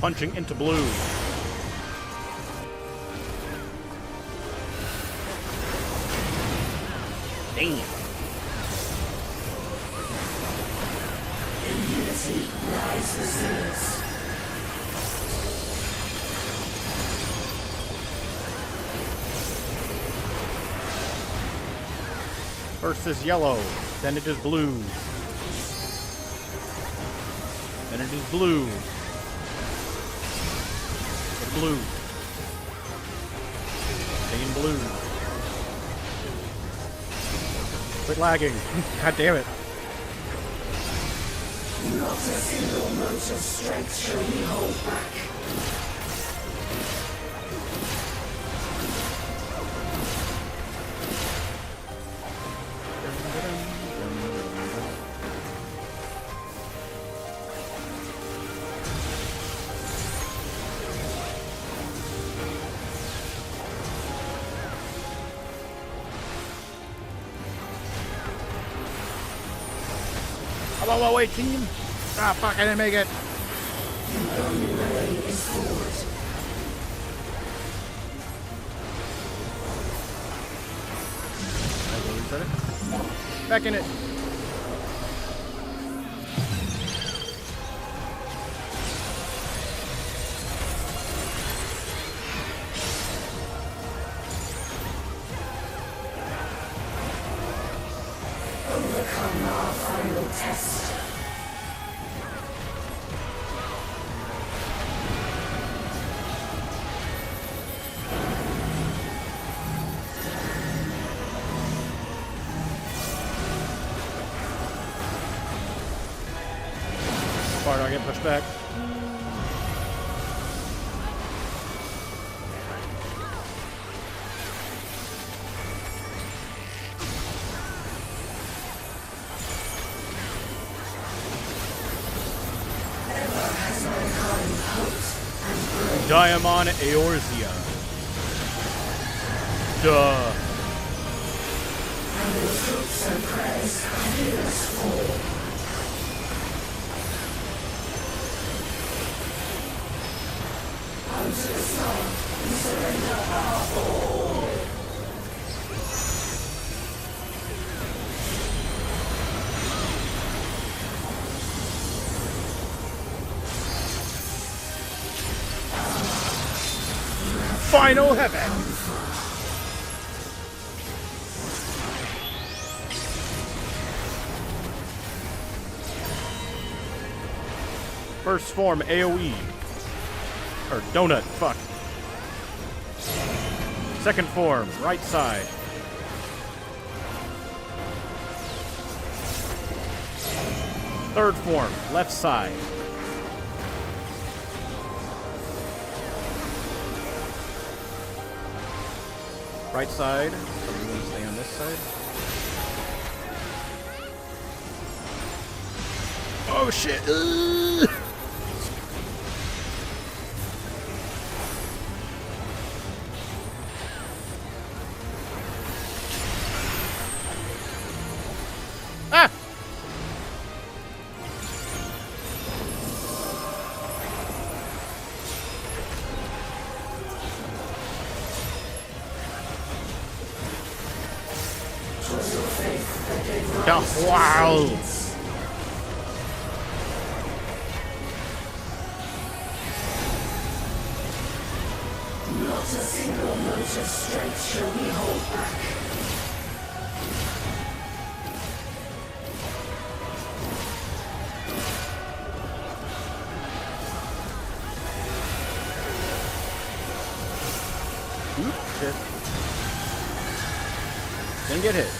Punching into blue. Damn. In unity lies resilience. First is yellow, then it is blue. Then it is blue. Blue. Staying blue. Quit lagging. God damn it. Not a single mote of strength shall we hold back. Oh, wait, team! Ah, fuck, I didn't make it! The only way is forward. I will reset it. Back in it! Overcome our final test. Far do I get pushed back? Diamond Eorzea. Duh. And the troops and prayers hear us fall. Unto the sun, we surrender our all. final heaven. First form AoE. Or donut, fuck. Second form, right side. Third form, left side. Right side. So we want to stay on this side. Oh shit! Ah! Oh, wow! Not a single note of strength shall we hold back. Oop, shit. Didn't get hit.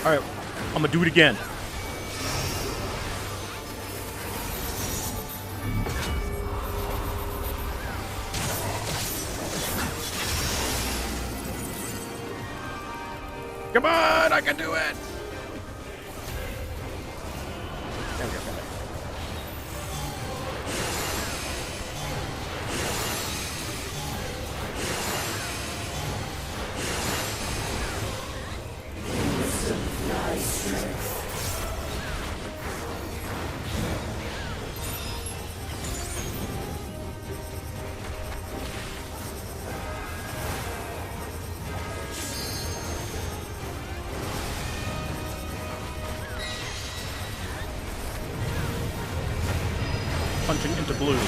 Alright, I'm gonna do it again. Come on, I can do it! There we go. Punching into blue.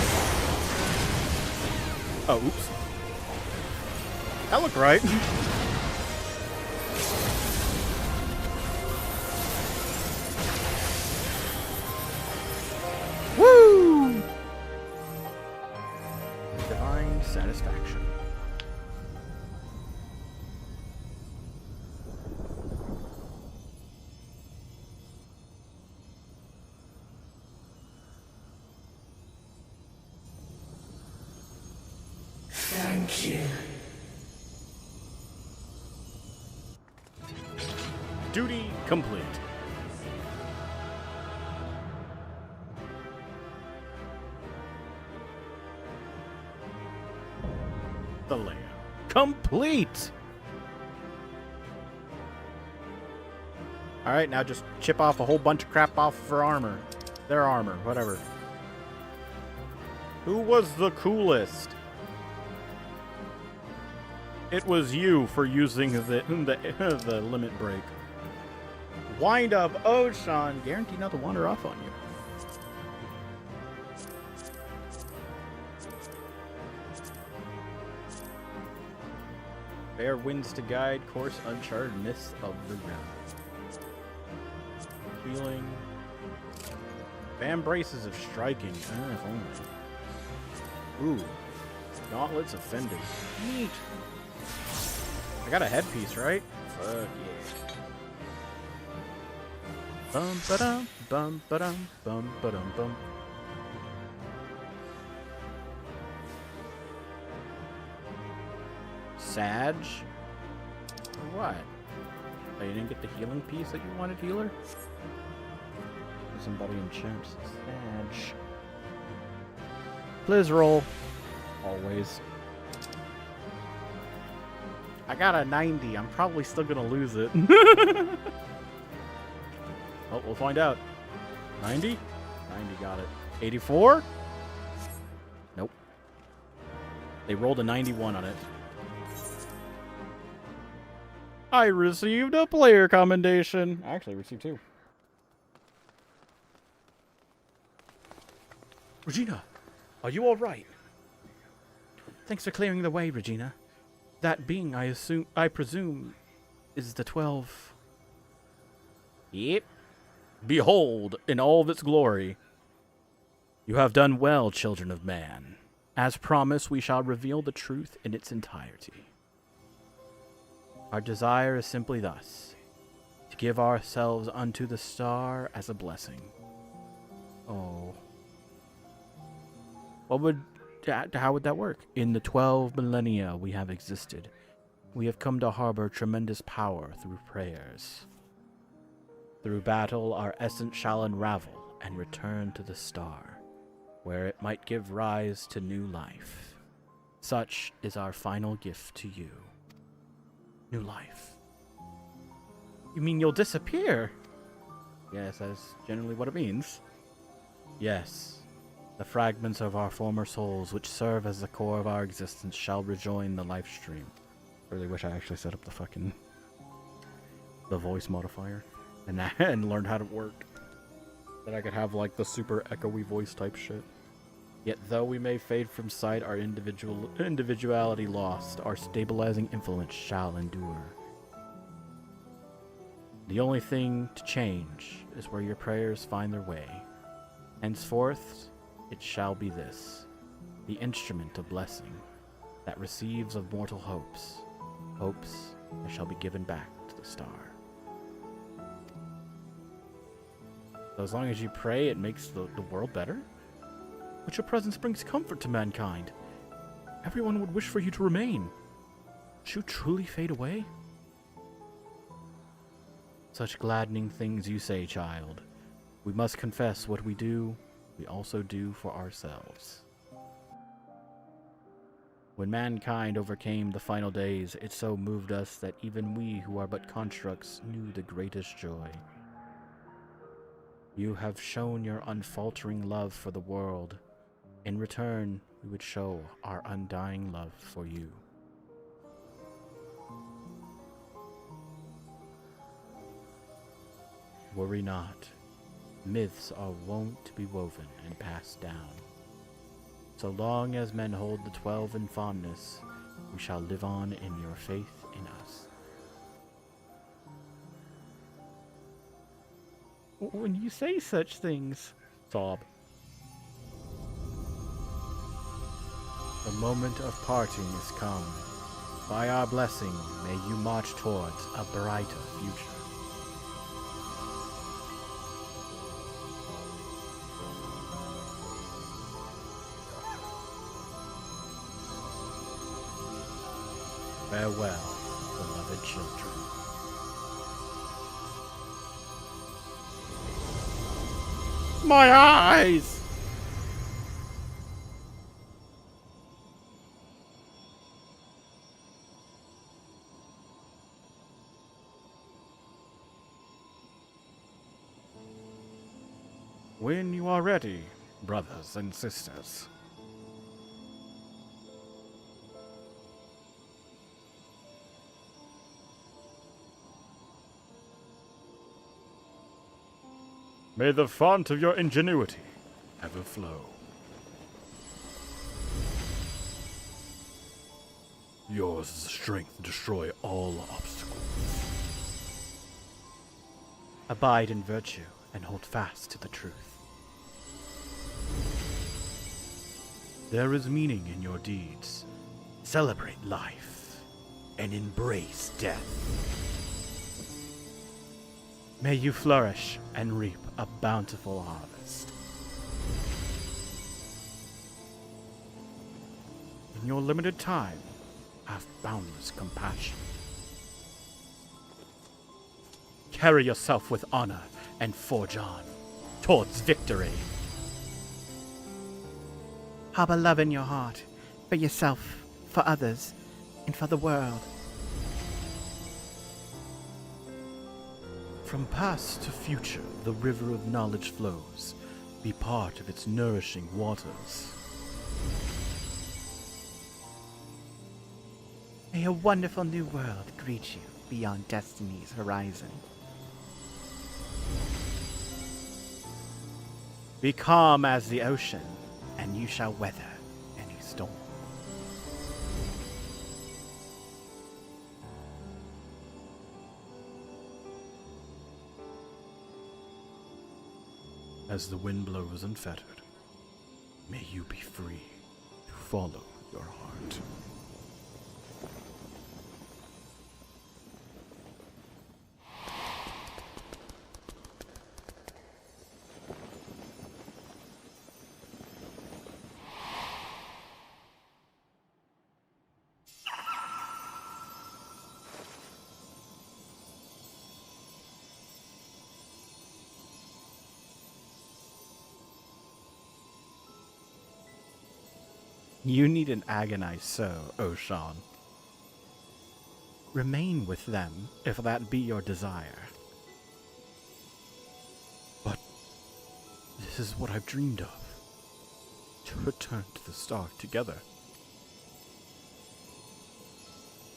Oh, oops. That looked right. Woo! Divine satisfaction. Thank you. Duty complete. Thaleia complete. All right, now just chip off a whole bunch of crap off of her armor. Their armor, whatever. Who was the coolest? It was you for using the limit break. Wind up Ocean, guaranteed not to wander off on you. Fair winds to guide, course uncharted myths of the ground. Healing. Bam braces of striking. Ah, if only. Ooh. Gauntlets offended. Neat. I got a headpiece, right? Fuck yeah. Bum ba-dum, bum ba-dum, bum ba-dum bum. Sag? For what? Oh, you didn't get the healing piece that you wanted, healer? Somebody enchant Sag. Please roll. Always. I got a 90. I'm probably still gonna lose it. Oh, we'll find out. 90? 90 got it. 84? Nope. They rolled a 91 on it. I received a player commendation. I actually received 2. Regina, Are you all right? Thanks for clearing the way, Regina. That being, I presume, is the 12. Yep. Behold, in all of its glory. You have done well, children of man. As promised, we shall reveal the truth in its entirety. Our desire is simply thus, to give ourselves unto the star as a blessing. Oh. How would that work? In the 12 millennia we have existed, we have come to harbor tremendous power through prayers. Through battle, our essence shall unravel and return to the star, where it might give rise to new life. Such is our final gift to you. New life. You mean you'll disappear? Yes, that's generally what it means. Yes. The fragments of our former souls, which serve as the core of our existence, shall rejoin the life stream. I really wish I actually set up the voice modifier and learned how to work. That I could have like the super echoey voice type shit. Yet though we may fade from sight, our individuality lost, our stabilizing influence shall endure. The only thing to change is where your prayers find their way. Henceforth, it shall be this, the instrument of blessing, that receives of mortal hopes that shall be given back to the star. So as long as you pray, it makes the world better? But your presence brings comfort to mankind. Everyone would wish for you to remain. Should you truly fade away? Such gladdening things you say, child. We must confess what we do, we also do for ourselves. When mankind overcame the final days, it so moved us that even we who are but constructs knew the greatest joy. You have shown your unfaltering love for the world. In return, we would show our undying love for you. Worry not. Myths are wont to be woven and passed down. So long as men hold the 12 in fondness, we shall live on in your faith in us. When you say such things, sob. The moment of parting is come. By our blessing, may you march towards a brighter future. Farewell, beloved children. My eyes! When you are ready, brothers and sisters. May the font of your ingenuity ever flow. Yours is the strength to destroy all obstacles. Abide in virtue and hold fast to the truth. There is meaning in your deeds. Celebrate life and embrace death. May you flourish and reap a bountiful harvest. In your limited time, have boundless compassion. Carry yourself with honor and forge on towards victory. Harbor love in your heart, for yourself, for others, and for the world. From past to future, the river of knowledge flows. Be part of its nourishing waters. May a wonderful new world greet you beyond destiny's horizon. Be calm as the ocean and you shall weather any storm. As the wind blows unfettered, may you be free to follow your heart. You need an agonized so, Oshan. Remain with them, if that be your desire. But this is what I've dreamed of. To return to the star together.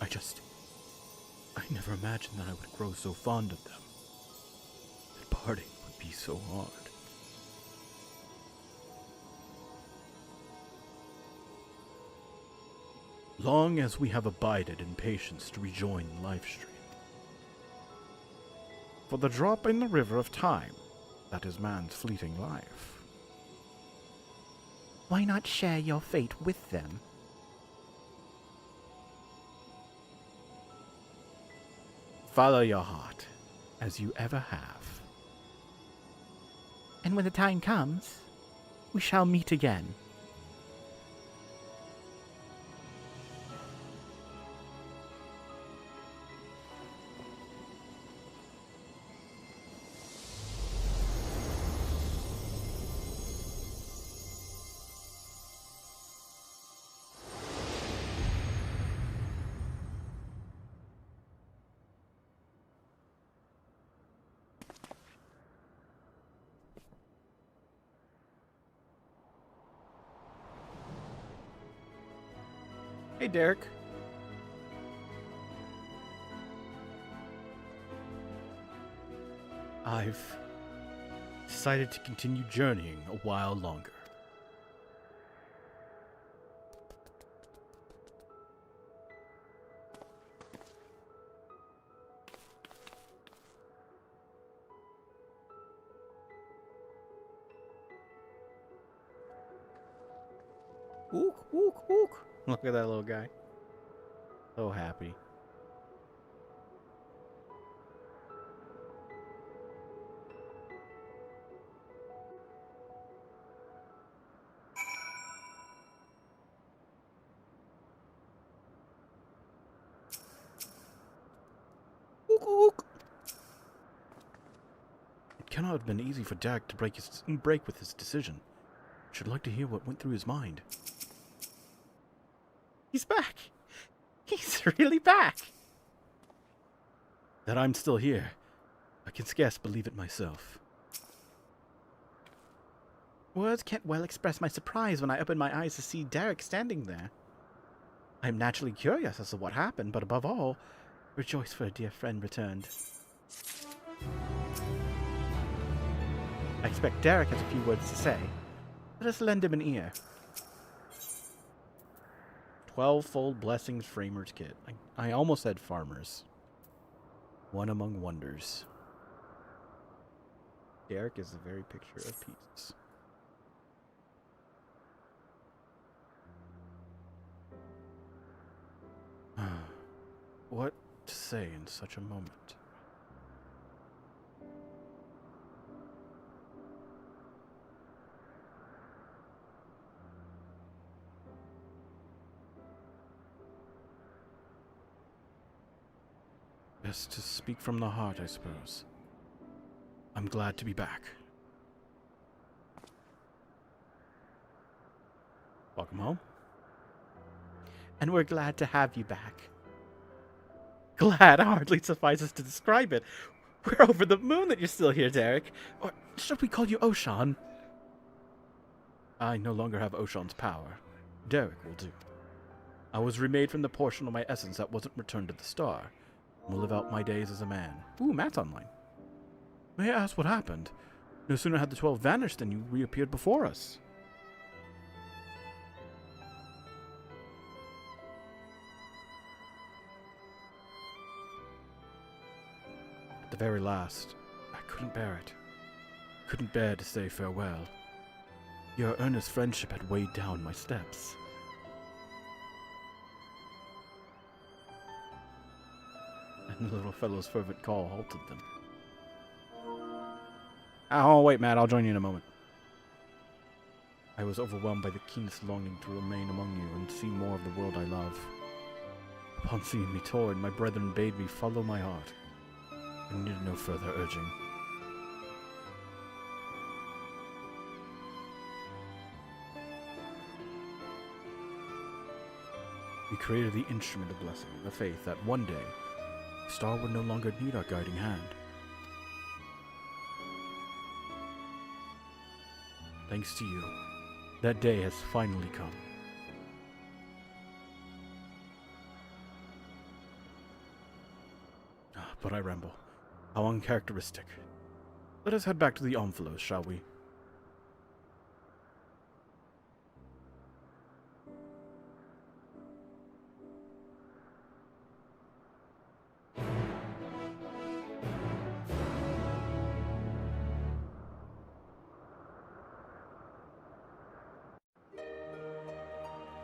I never imagined that I would grow so fond of them. That parting would be so hard. Long as we have abided in patience to rejoin the life stream. For the drop in the river of time, that is man's fleeting life. Why not share your fate with them? Follow your heart, as you ever have. And when the time comes, we shall meet again. Hey, Derek. I've decided to continue journeying a while longer. Ook, ook, ook. Look at that little guy. So happy. Ook, ook. It cannot have been easy for Derek to break with his decision. Should like to hear what went through his mind. He's back! He's really back! That I'm still here. I can scarce believe it myself. Words can't well express my surprise when I open my eyes to see Derek standing there. I am naturally curious as to what happened, but above all, rejoice for a dear friend returned. I expect Derek has a few words to say. Let us lend him an ear. 12-fold blessings framers kit. I almost said farmers. One among wonders. Derek is the very picture of peace. What to say in such a moment? Best to speak from the heart, I suppose. I'm glad to be back. Welcome home. And we're glad to have you back. Glad hardly suffices to describe it. We're over the moon that you're still here, Derek. Or should we call you Oshan? I no longer have Oshan's power. Derek will do. I was remade from the portion of my essence that wasn't returned to the star. Will live out my days as a man. Ooh, Matt's online. May I ask what happened? No sooner had the 12 vanished than you reappeared before us. the very last, I couldn't bear it. Couldn't bear to say farewell. Your earnest friendship had weighed down my steps. And the little fellow's fervent call halted them. Oh, wait, Matt, I'll join you in a moment. I was overwhelmed by the keenest longing to remain among you and see more of the world I love. Upon seeing me torn, my brethren bade me follow my heart. I needed no further urging. We created the instrument of blessing, the faith that one day, the star would no longer need our guiding hand. Thanks to you, that day has finally come. But I ramble. How uncharacteristic. Let us head back to the Omphalos, shall we?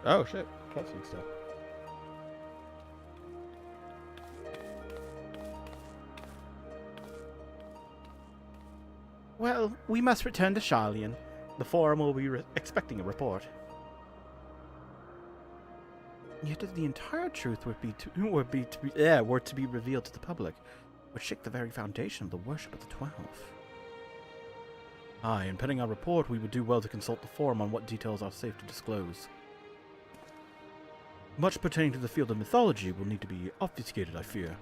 Oh shit, cutscene stuff. Well, we must return to Sharlayan. The Forum will be expecting a report. Yet if the entire truth were to be revealed to the public, would shake the very foundation of the worship of the 12. Aye, and pending our report, we would do well to consult the Forum on what details are safe to disclose. Much pertaining to the field of mythology will need to be obfuscated, I fear.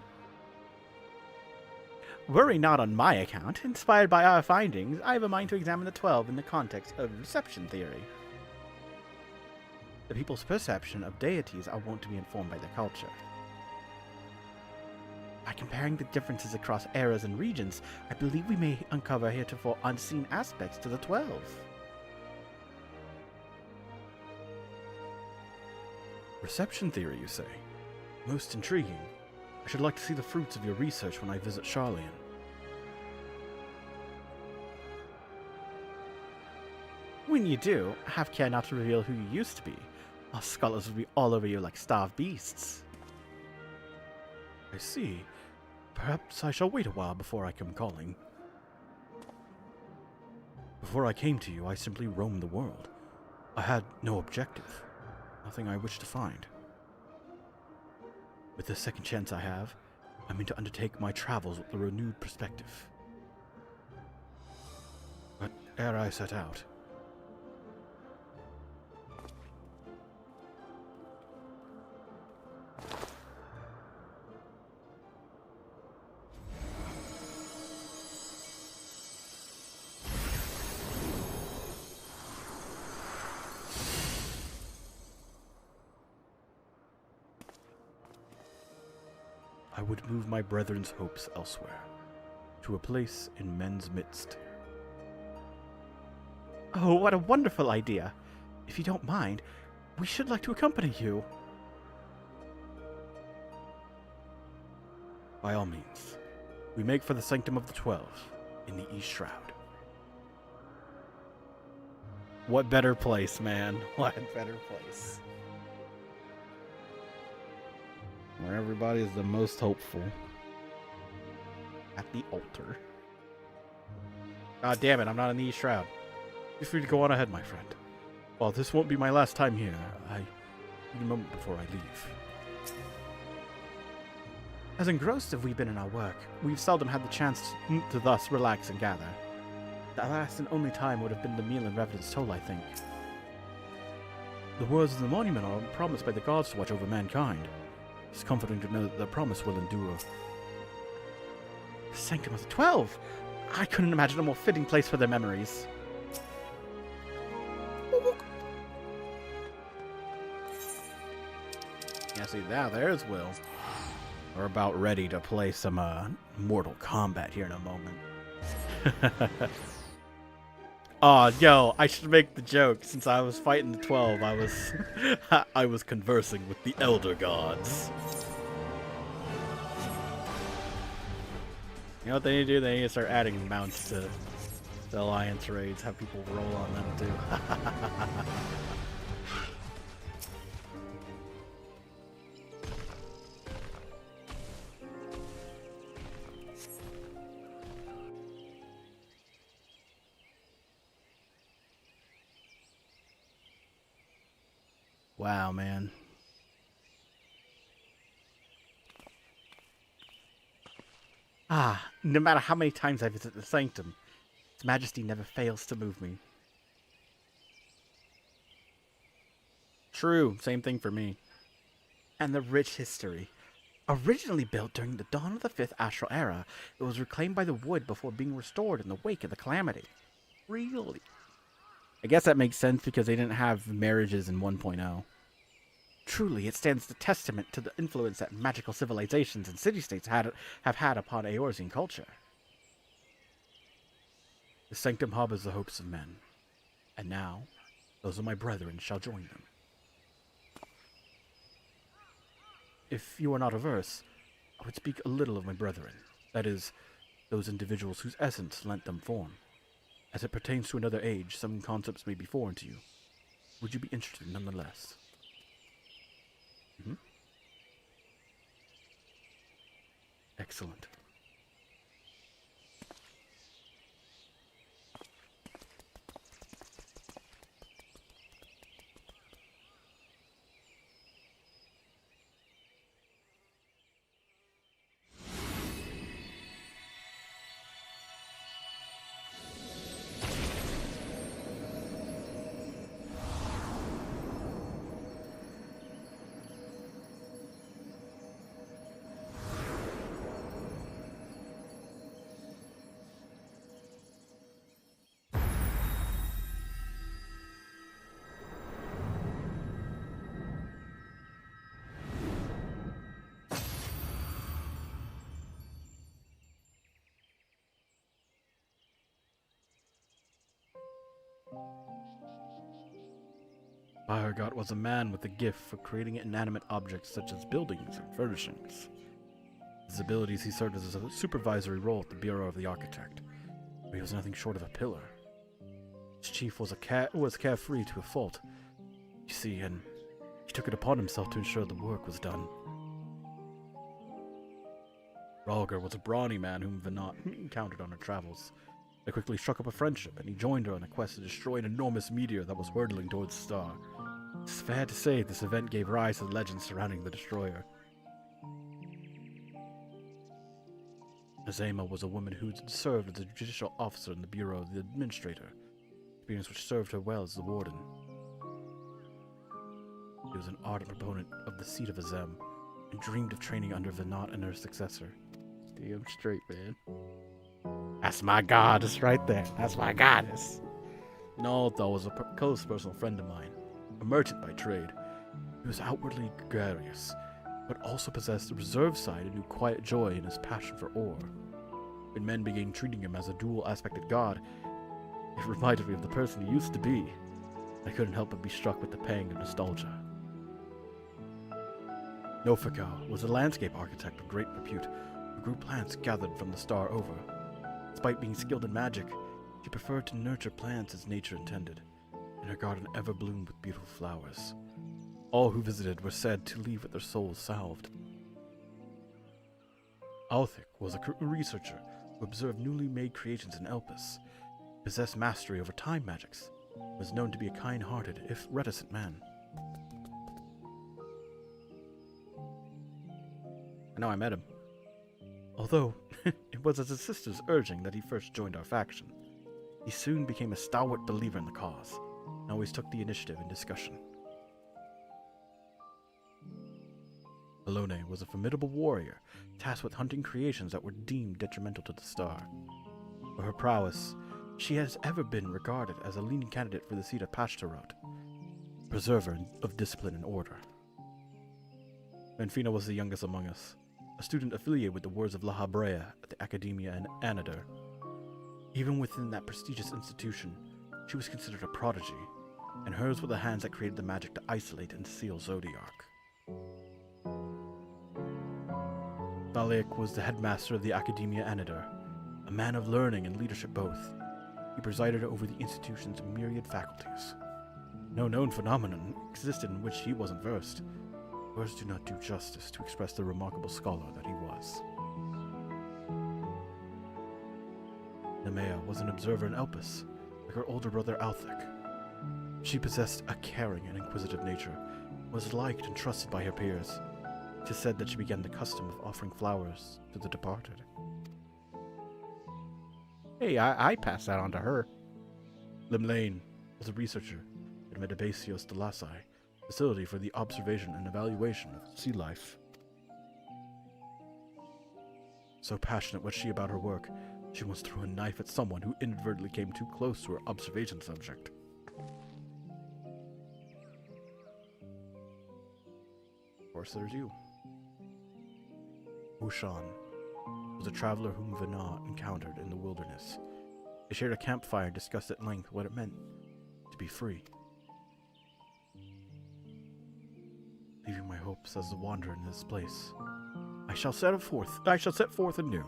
Worry not on my account. Inspired by our findings, I have a mind to examine the 12 in the context of reception theory. The people's perception of deities are wont to be informed by their culture. By comparing the differences across eras and regions, I believe we may uncover heretofore unseen aspects to the 12. Reception theory, you say? Most intriguing. I should like to see the fruits of your research when I visit Sharlayan. When you do, have care not to reveal who you used to be. Our scholars will be all over you like starved beasts. I see. Perhaps I shall wait a while before I come calling. Before I came to you, I simply roamed the world. I had no objective. Nothing I wish to find. With the second chance I have, I mean to undertake my travels with a renewed perspective. But ere I set out, I would move my brethren's hopes elsewhere, to a place in men's midst. Oh, what a wonderful idea! If you don't mind, we should like to accompany you. By all means, we make for the Sanctum of the 12, in the East Shroud. What better place, man? What better place? Where everybody is the most hopeful. At the altar. God damn it, I'm not in the East Shroud. Feel free to go on ahead, my friend. While this won't be my last time here, I need a moment before I leave. As engrossed as we've been in our work, we've seldom had the chance to thus relax and gather. The last and only time would have been the meal in Revenant's Toll, I think. The words of the monument are promised by the gods to watch over mankind. It's comforting to know that the promise will endure. The Sanctum of the 12! I couldn't imagine a more fitting place for their memories. Yeah, see, now there's Will. We're about ready to play some Mortal Kombat here in a moment. Oh, yo, I should make the joke. Since I was fighting the 12, I was conversing with the Elder Gods. You know what they need to do? They need to start adding mounts to the Alliance raids. Have people roll on them too. Wow, man. No matter how many times I visit the Sanctum, His Majesty never fails to move me. True, same thing for me. And the rich history. Originally built during the dawn of the 5th Astral Era, it was reclaimed by the Wood before being restored in the wake of the Calamity. Really? I guess that makes sense because they didn't have marriages in 1.0. Truly, it stands the testament to the influence that magical civilizations and city-states have had upon Eorzean culture. The Sanctum harbors the hopes of men, and now, those of my brethren shall join them. If you are not averse, I would speak a little of my brethren, that is, those individuals whose essence lent them form. As it pertains to another age, some concepts may be foreign to you. Would you be interested nonetheless? Excellent. Firegot was a man with a gift for creating inanimate objects such as buildings and furnishings. His abilities, he served as a supervisory role at the Bureau of the Architect, but he was nothing short of a pillar. His chief was carefree to a fault, you see, and he took it upon himself to ensure the work was done. Ralger was a brawny man whom Venat encountered on her travels. They quickly struck up a friendship, and he joined her on a quest to destroy an enormous meteor that was hurtling towards the star. It's fair to say this event gave rise to the legends surrounding the destroyer. Azema was a woman who had served as a judicial officer in the Bureau of the Administrator, experience which served her well as the warden. She was an ardent proponent of the seat of Azem, and dreamed of training under Venat and her successor. Damn straight, man. That's my goddess right there. That's my goddess. Nalthal was a close personal friend of mine, a merchant by trade. He was outwardly gregarious, but also possessed a reserved side and knew quiet joy in his passion for ore. When men began treating him as a dual-aspected god, it reminded me of the person he used to be. I couldn't help but be struck with the pang of nostalgia. Nofakau was a landscape architect of great repute who grew plants gathered from the star over. Despite being skilled in magic, she preferred to nurture plants as nature intended, and her garden ever bloomed with beautiful flowers. All who visited were said to leave with their souls salved. Althic was a researcher who observed newly made creations in Elpis, possessed mastery over time magics, and was known to be a kind-hearted, if reticent man. And now I met him. Although, it was at his sister's urging that he first joined our faction. He soon became a stalwart believer in the cause, and always took the initiative in discussion. Alone was a formidable warrior, tasked with hunting creations that were deemed detrimental to the star. For her prowess, she has ever been regarded as a leading candidate for the seat of Pashtarot, preserver of discipline and order. Benfina was the youngest among us, a student affiliated with the Words of La Habrea at the Academia in Anadar. Even within that prestigious institution, she was considered a prodigy, and hers were the hands that created the magic to isolate and seal Zodiark. Thaleia was the headmaster of the Academia Anadar, A man of learning and leadership both, he presided over the institution's myriad faculties. No known phenomenon existed in which he wasn't versed. Words do not do justice to express the remarkable scholar that he was. Nemea was an observer in Elpis, like her older brother Althek. She possessed a caring and inquisitive nature, was liked and trusted by her peers. It is said that she began the custom of offering flowers to the departed. Hey, I passed that on to her. Limlane was a researcher at Medibasios Delasai, facility for the observation and evaluation of sea life. So passionate was she about her work, she once threw a knife at someone who inadvertently came too close to her observation subject. Of course, there's you. Ushan was a traveler whom Vana encountered in the wilderness. They shared a campfire and discussed at length what it meant to be free. Leaving my hopes as a wanderer in this place, I shall set forth anew,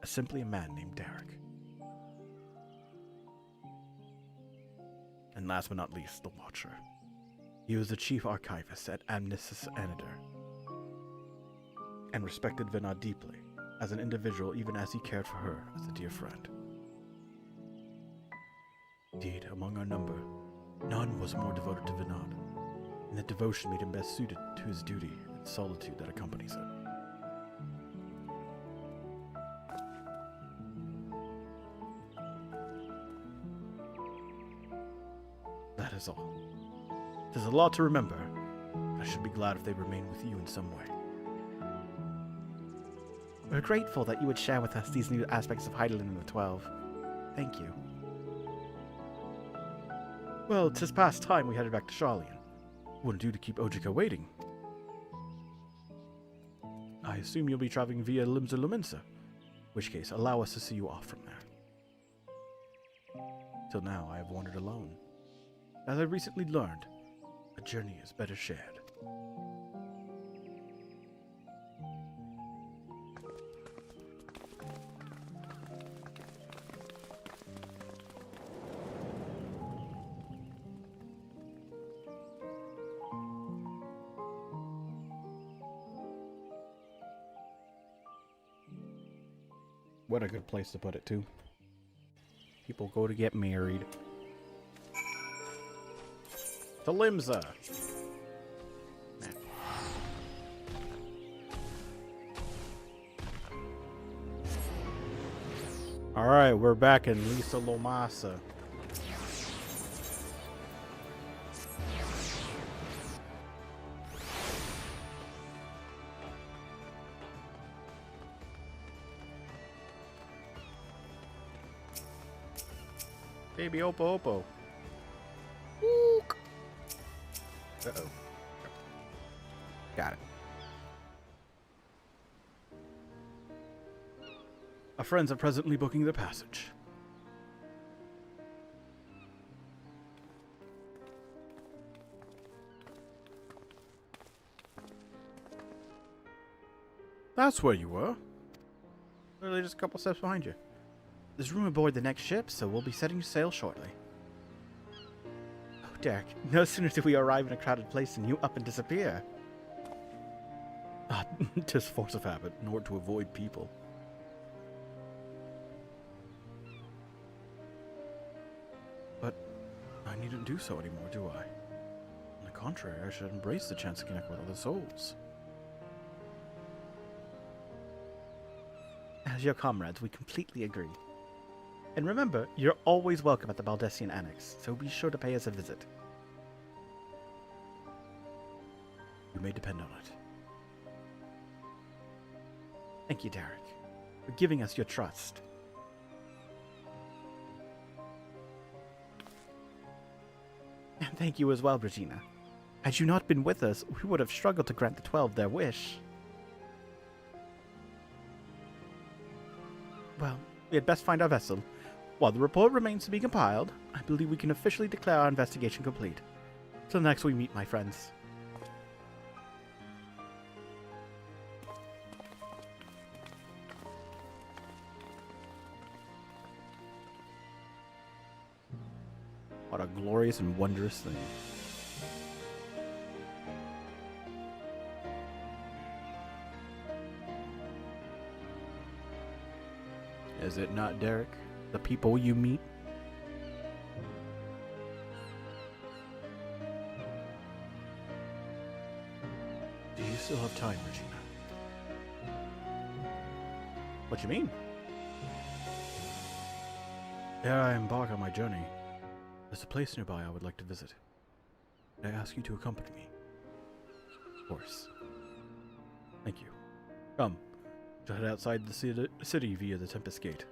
as simply a man named Derek. And last but not least, the Watcher. He was the chief archivist at Amnisus Anadar, and respected Vana deeply, as an individual even as he cared for her as a dear friend. Indeed, among our number, none was more devoted to Vinod, and that devotion made him best suited to his duty and solitude that accompanies it. That is all. It is a lot to remember, but I should be glad if they remain with you in some way. We're grateful that you would share with us these new aspects of Hydaelyn in the 12. Thank you. Well, 'tis past time we headed back to Sharlayan. Wouldn't do to keep Ojika waiting. I assume you'll be traveling via Limsa Lumensa, in which case allow us to see you off from there. Till now I have wandered alone. As I recently learned, a journey is better shared. What a good place to put it, too. People go to get married. To Limsa! Alright, we're back in Lisa Lomasa. Baby Oppo Oppo. Wook. Uh-oh. Got it. Our friends are presently booking their passage. That's where you were. Literally just a couple steps behind you. There's room aboard the next ship, so we'll be setting sail shortly. Oh, Derek, no sooner do we arrive in a crowded place than you up and disappear. Ah, 'tis force of habit, in order to avoid people. But I needn't do so anymore, do I? On the contrary, I should embrace the chance to connect with other souls. As your comrades, we completely agree. And remember, you're always welcome at the Baldessian Annex, so be sure to pay us a visit. You may depend on it. Thank you, Derek, for giving us your trust. And thank you as well, Regina. Had you not been with us, we would have struggled to grant the 12 their wish. Well, we had best find our vessel. While the report remains to be compiled, I believe we can officially declare our investigation complete. Till next we meet, my friends. glorious and wondrous thing. Is it not, Derek? The people you meet? Do you still have time, Regina? What you mean? Ere I embark on my journey, there's a place nearby I would like to visit. I ask you to accompany me. Of course. Thank you. Come. To head outside the city via the Tempest Gate.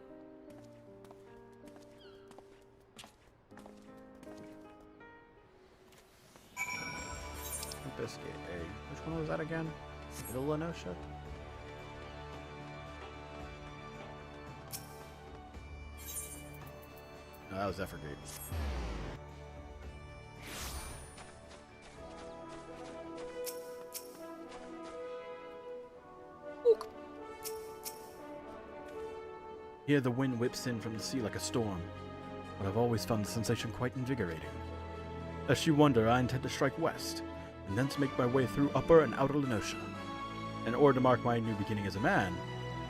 Tempest Gate, eh? Which one was that again? Middle Lenosha? No, that was Zephyr Gate. Here the wind whips in from the sea like a storm, but I've always found the sensation quite invigorating. Lest you wonder, I intend to strike west, and thence make my way through Upper and Outer Lenosha. In order to mark my new beginning as a man,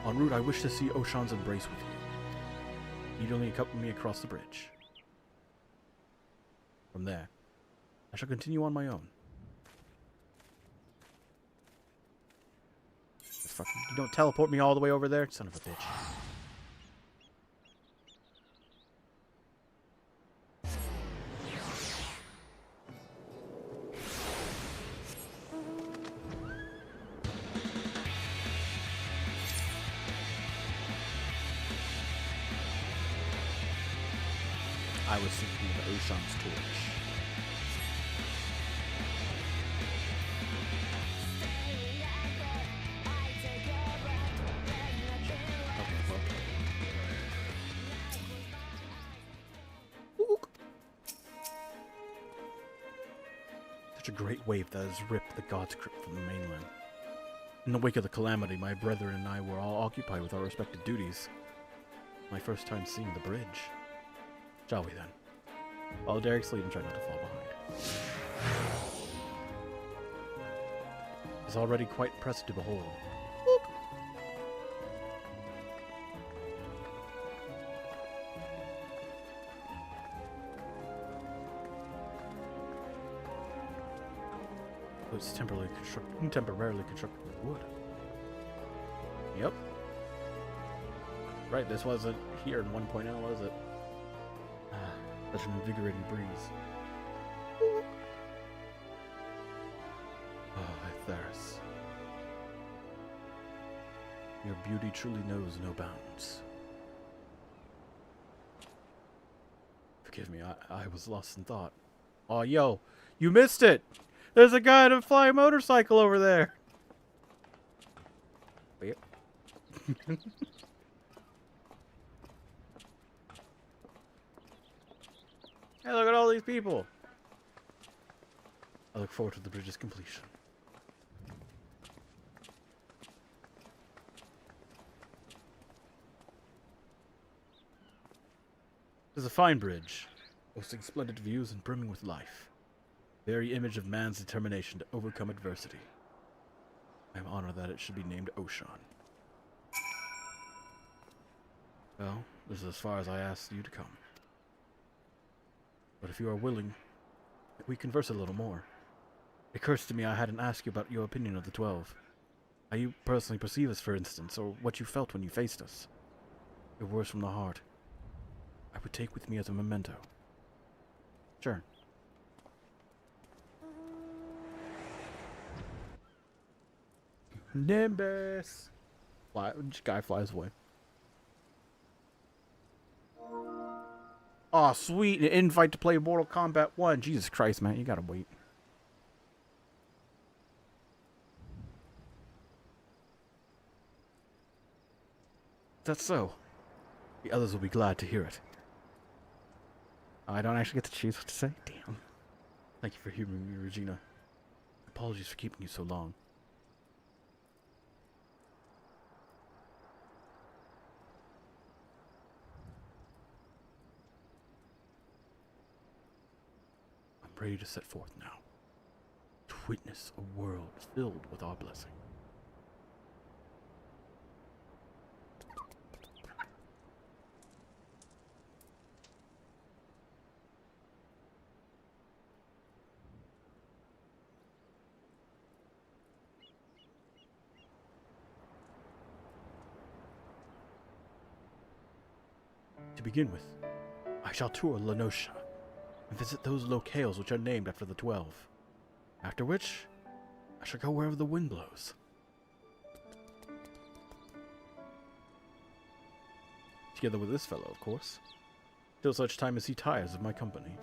en route I wish to see Oshan's embrace with you. You'd only accompany me across the bridge. From there, I shall continue on my own. You don't teleport me all the way over there, son of a bitch. I was thinking of Oshan's torch. Okay, well. Such a great wave that has ripped the God's Crypt from the mainland. In the wake of the calamity, my brethren and I were all occupied with our respective duties. My first time seeing the bridge. Shall we then? Follow Derek's lead and try not to fall behind. It's already quite impressive to behold. Oh, it's temporarily constructed with wood. Yep. Right, this wasn't here in 1.0, was it? Such an invigorating breeze. Oh, Theris. Your beauty truly knows no bounds. Forgive me, I was lost in thought. Oh, yo, you missed it! There's a guy on a flying motorcycle over there! Wait. Hey, look at all these people! I look forward to the bridge's completion. It's a fine bridge, boasting splendid views and brimming with life. Very image of man's determination to overcome adversity. I am honored that it should be named Oshan. Well, this is as far as I asked you to come. But if you are willing, we converse a little more. It occurs to me I hadn't asked you about your opinion of the 12. How you personally perceive us, for instance, or what you felt when you faced us. Your words from the heart. I would take with me as a memento. Sure. Nimbus! Guy flies away. Aw, sweet. An invite to play Mortal Kombat 1. Jesus Christ, man. You gotta wait. That's so. The others will be glad to hear it. I don't actually get to choose what to say? Damn. Thank you for humoring me, Regina. Apologies for keeping you so long. ready to set forth now, to witness a world filled with our blessing. To begin with, I shall tour Lenosha and visit those locales which are named after the 12. After which, I shall go wherever the wind blows. Together with this fellow, of course, till such time as he tires of my company.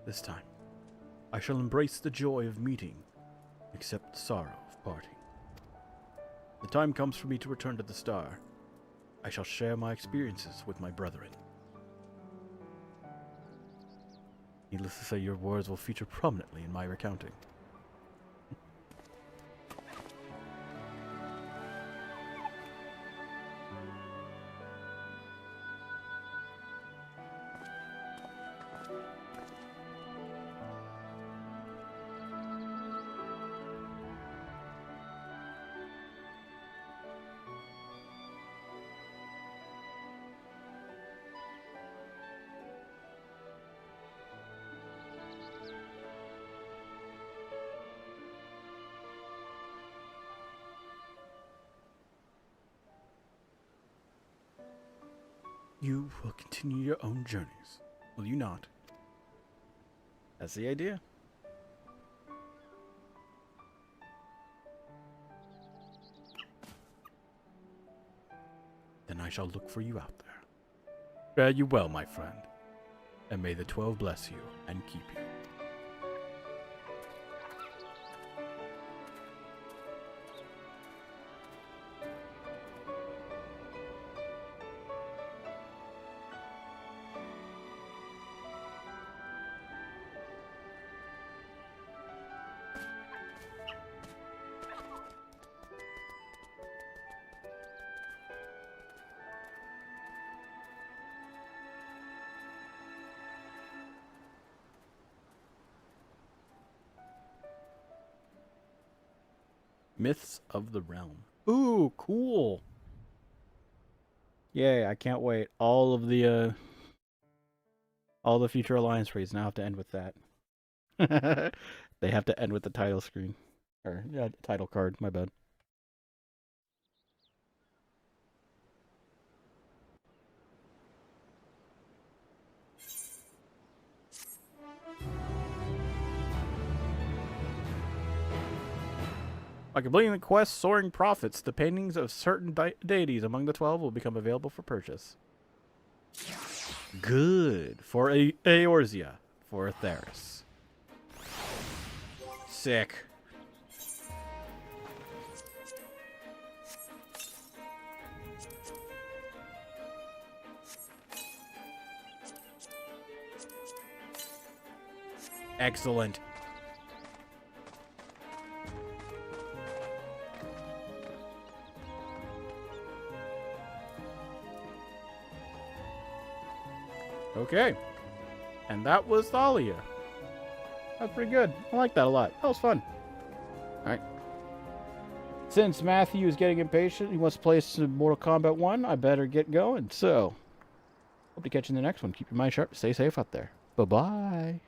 This time, I shall embrace the joy of meeting, accept the sorrow of parting. The time comes for me to return to the star. I shall share my experiences with my brethren. Needless to say, your words will feature prominently in my recounting. You will continue your own journeys, will you not? That's the idea. Then I shall look for you out there. Fare you well, my friend, and may the 12 bless you and keep you. Myths of the Realm. Ooh, cool. Yay, I can't wait. All the future alliance raids now have to end with that. They have to end with the title screen. Or, yeah, title card, my bad. By completing the quest Soaring Prophets, the paintings of certain deities among the 12 will become available for purchase. Good. For Eorzea. For Theris. Sick. Excellent. Okay. And that was Thaleia. That's pretty good. I like that a lot. That was fun. Alright. Since Matthew is getting impatient, he wants to play some Mortal Kombat 1, I better get going. So, hope to catch you in the next one. Keep your mind sharp. Stay safe out there. Bye-bye.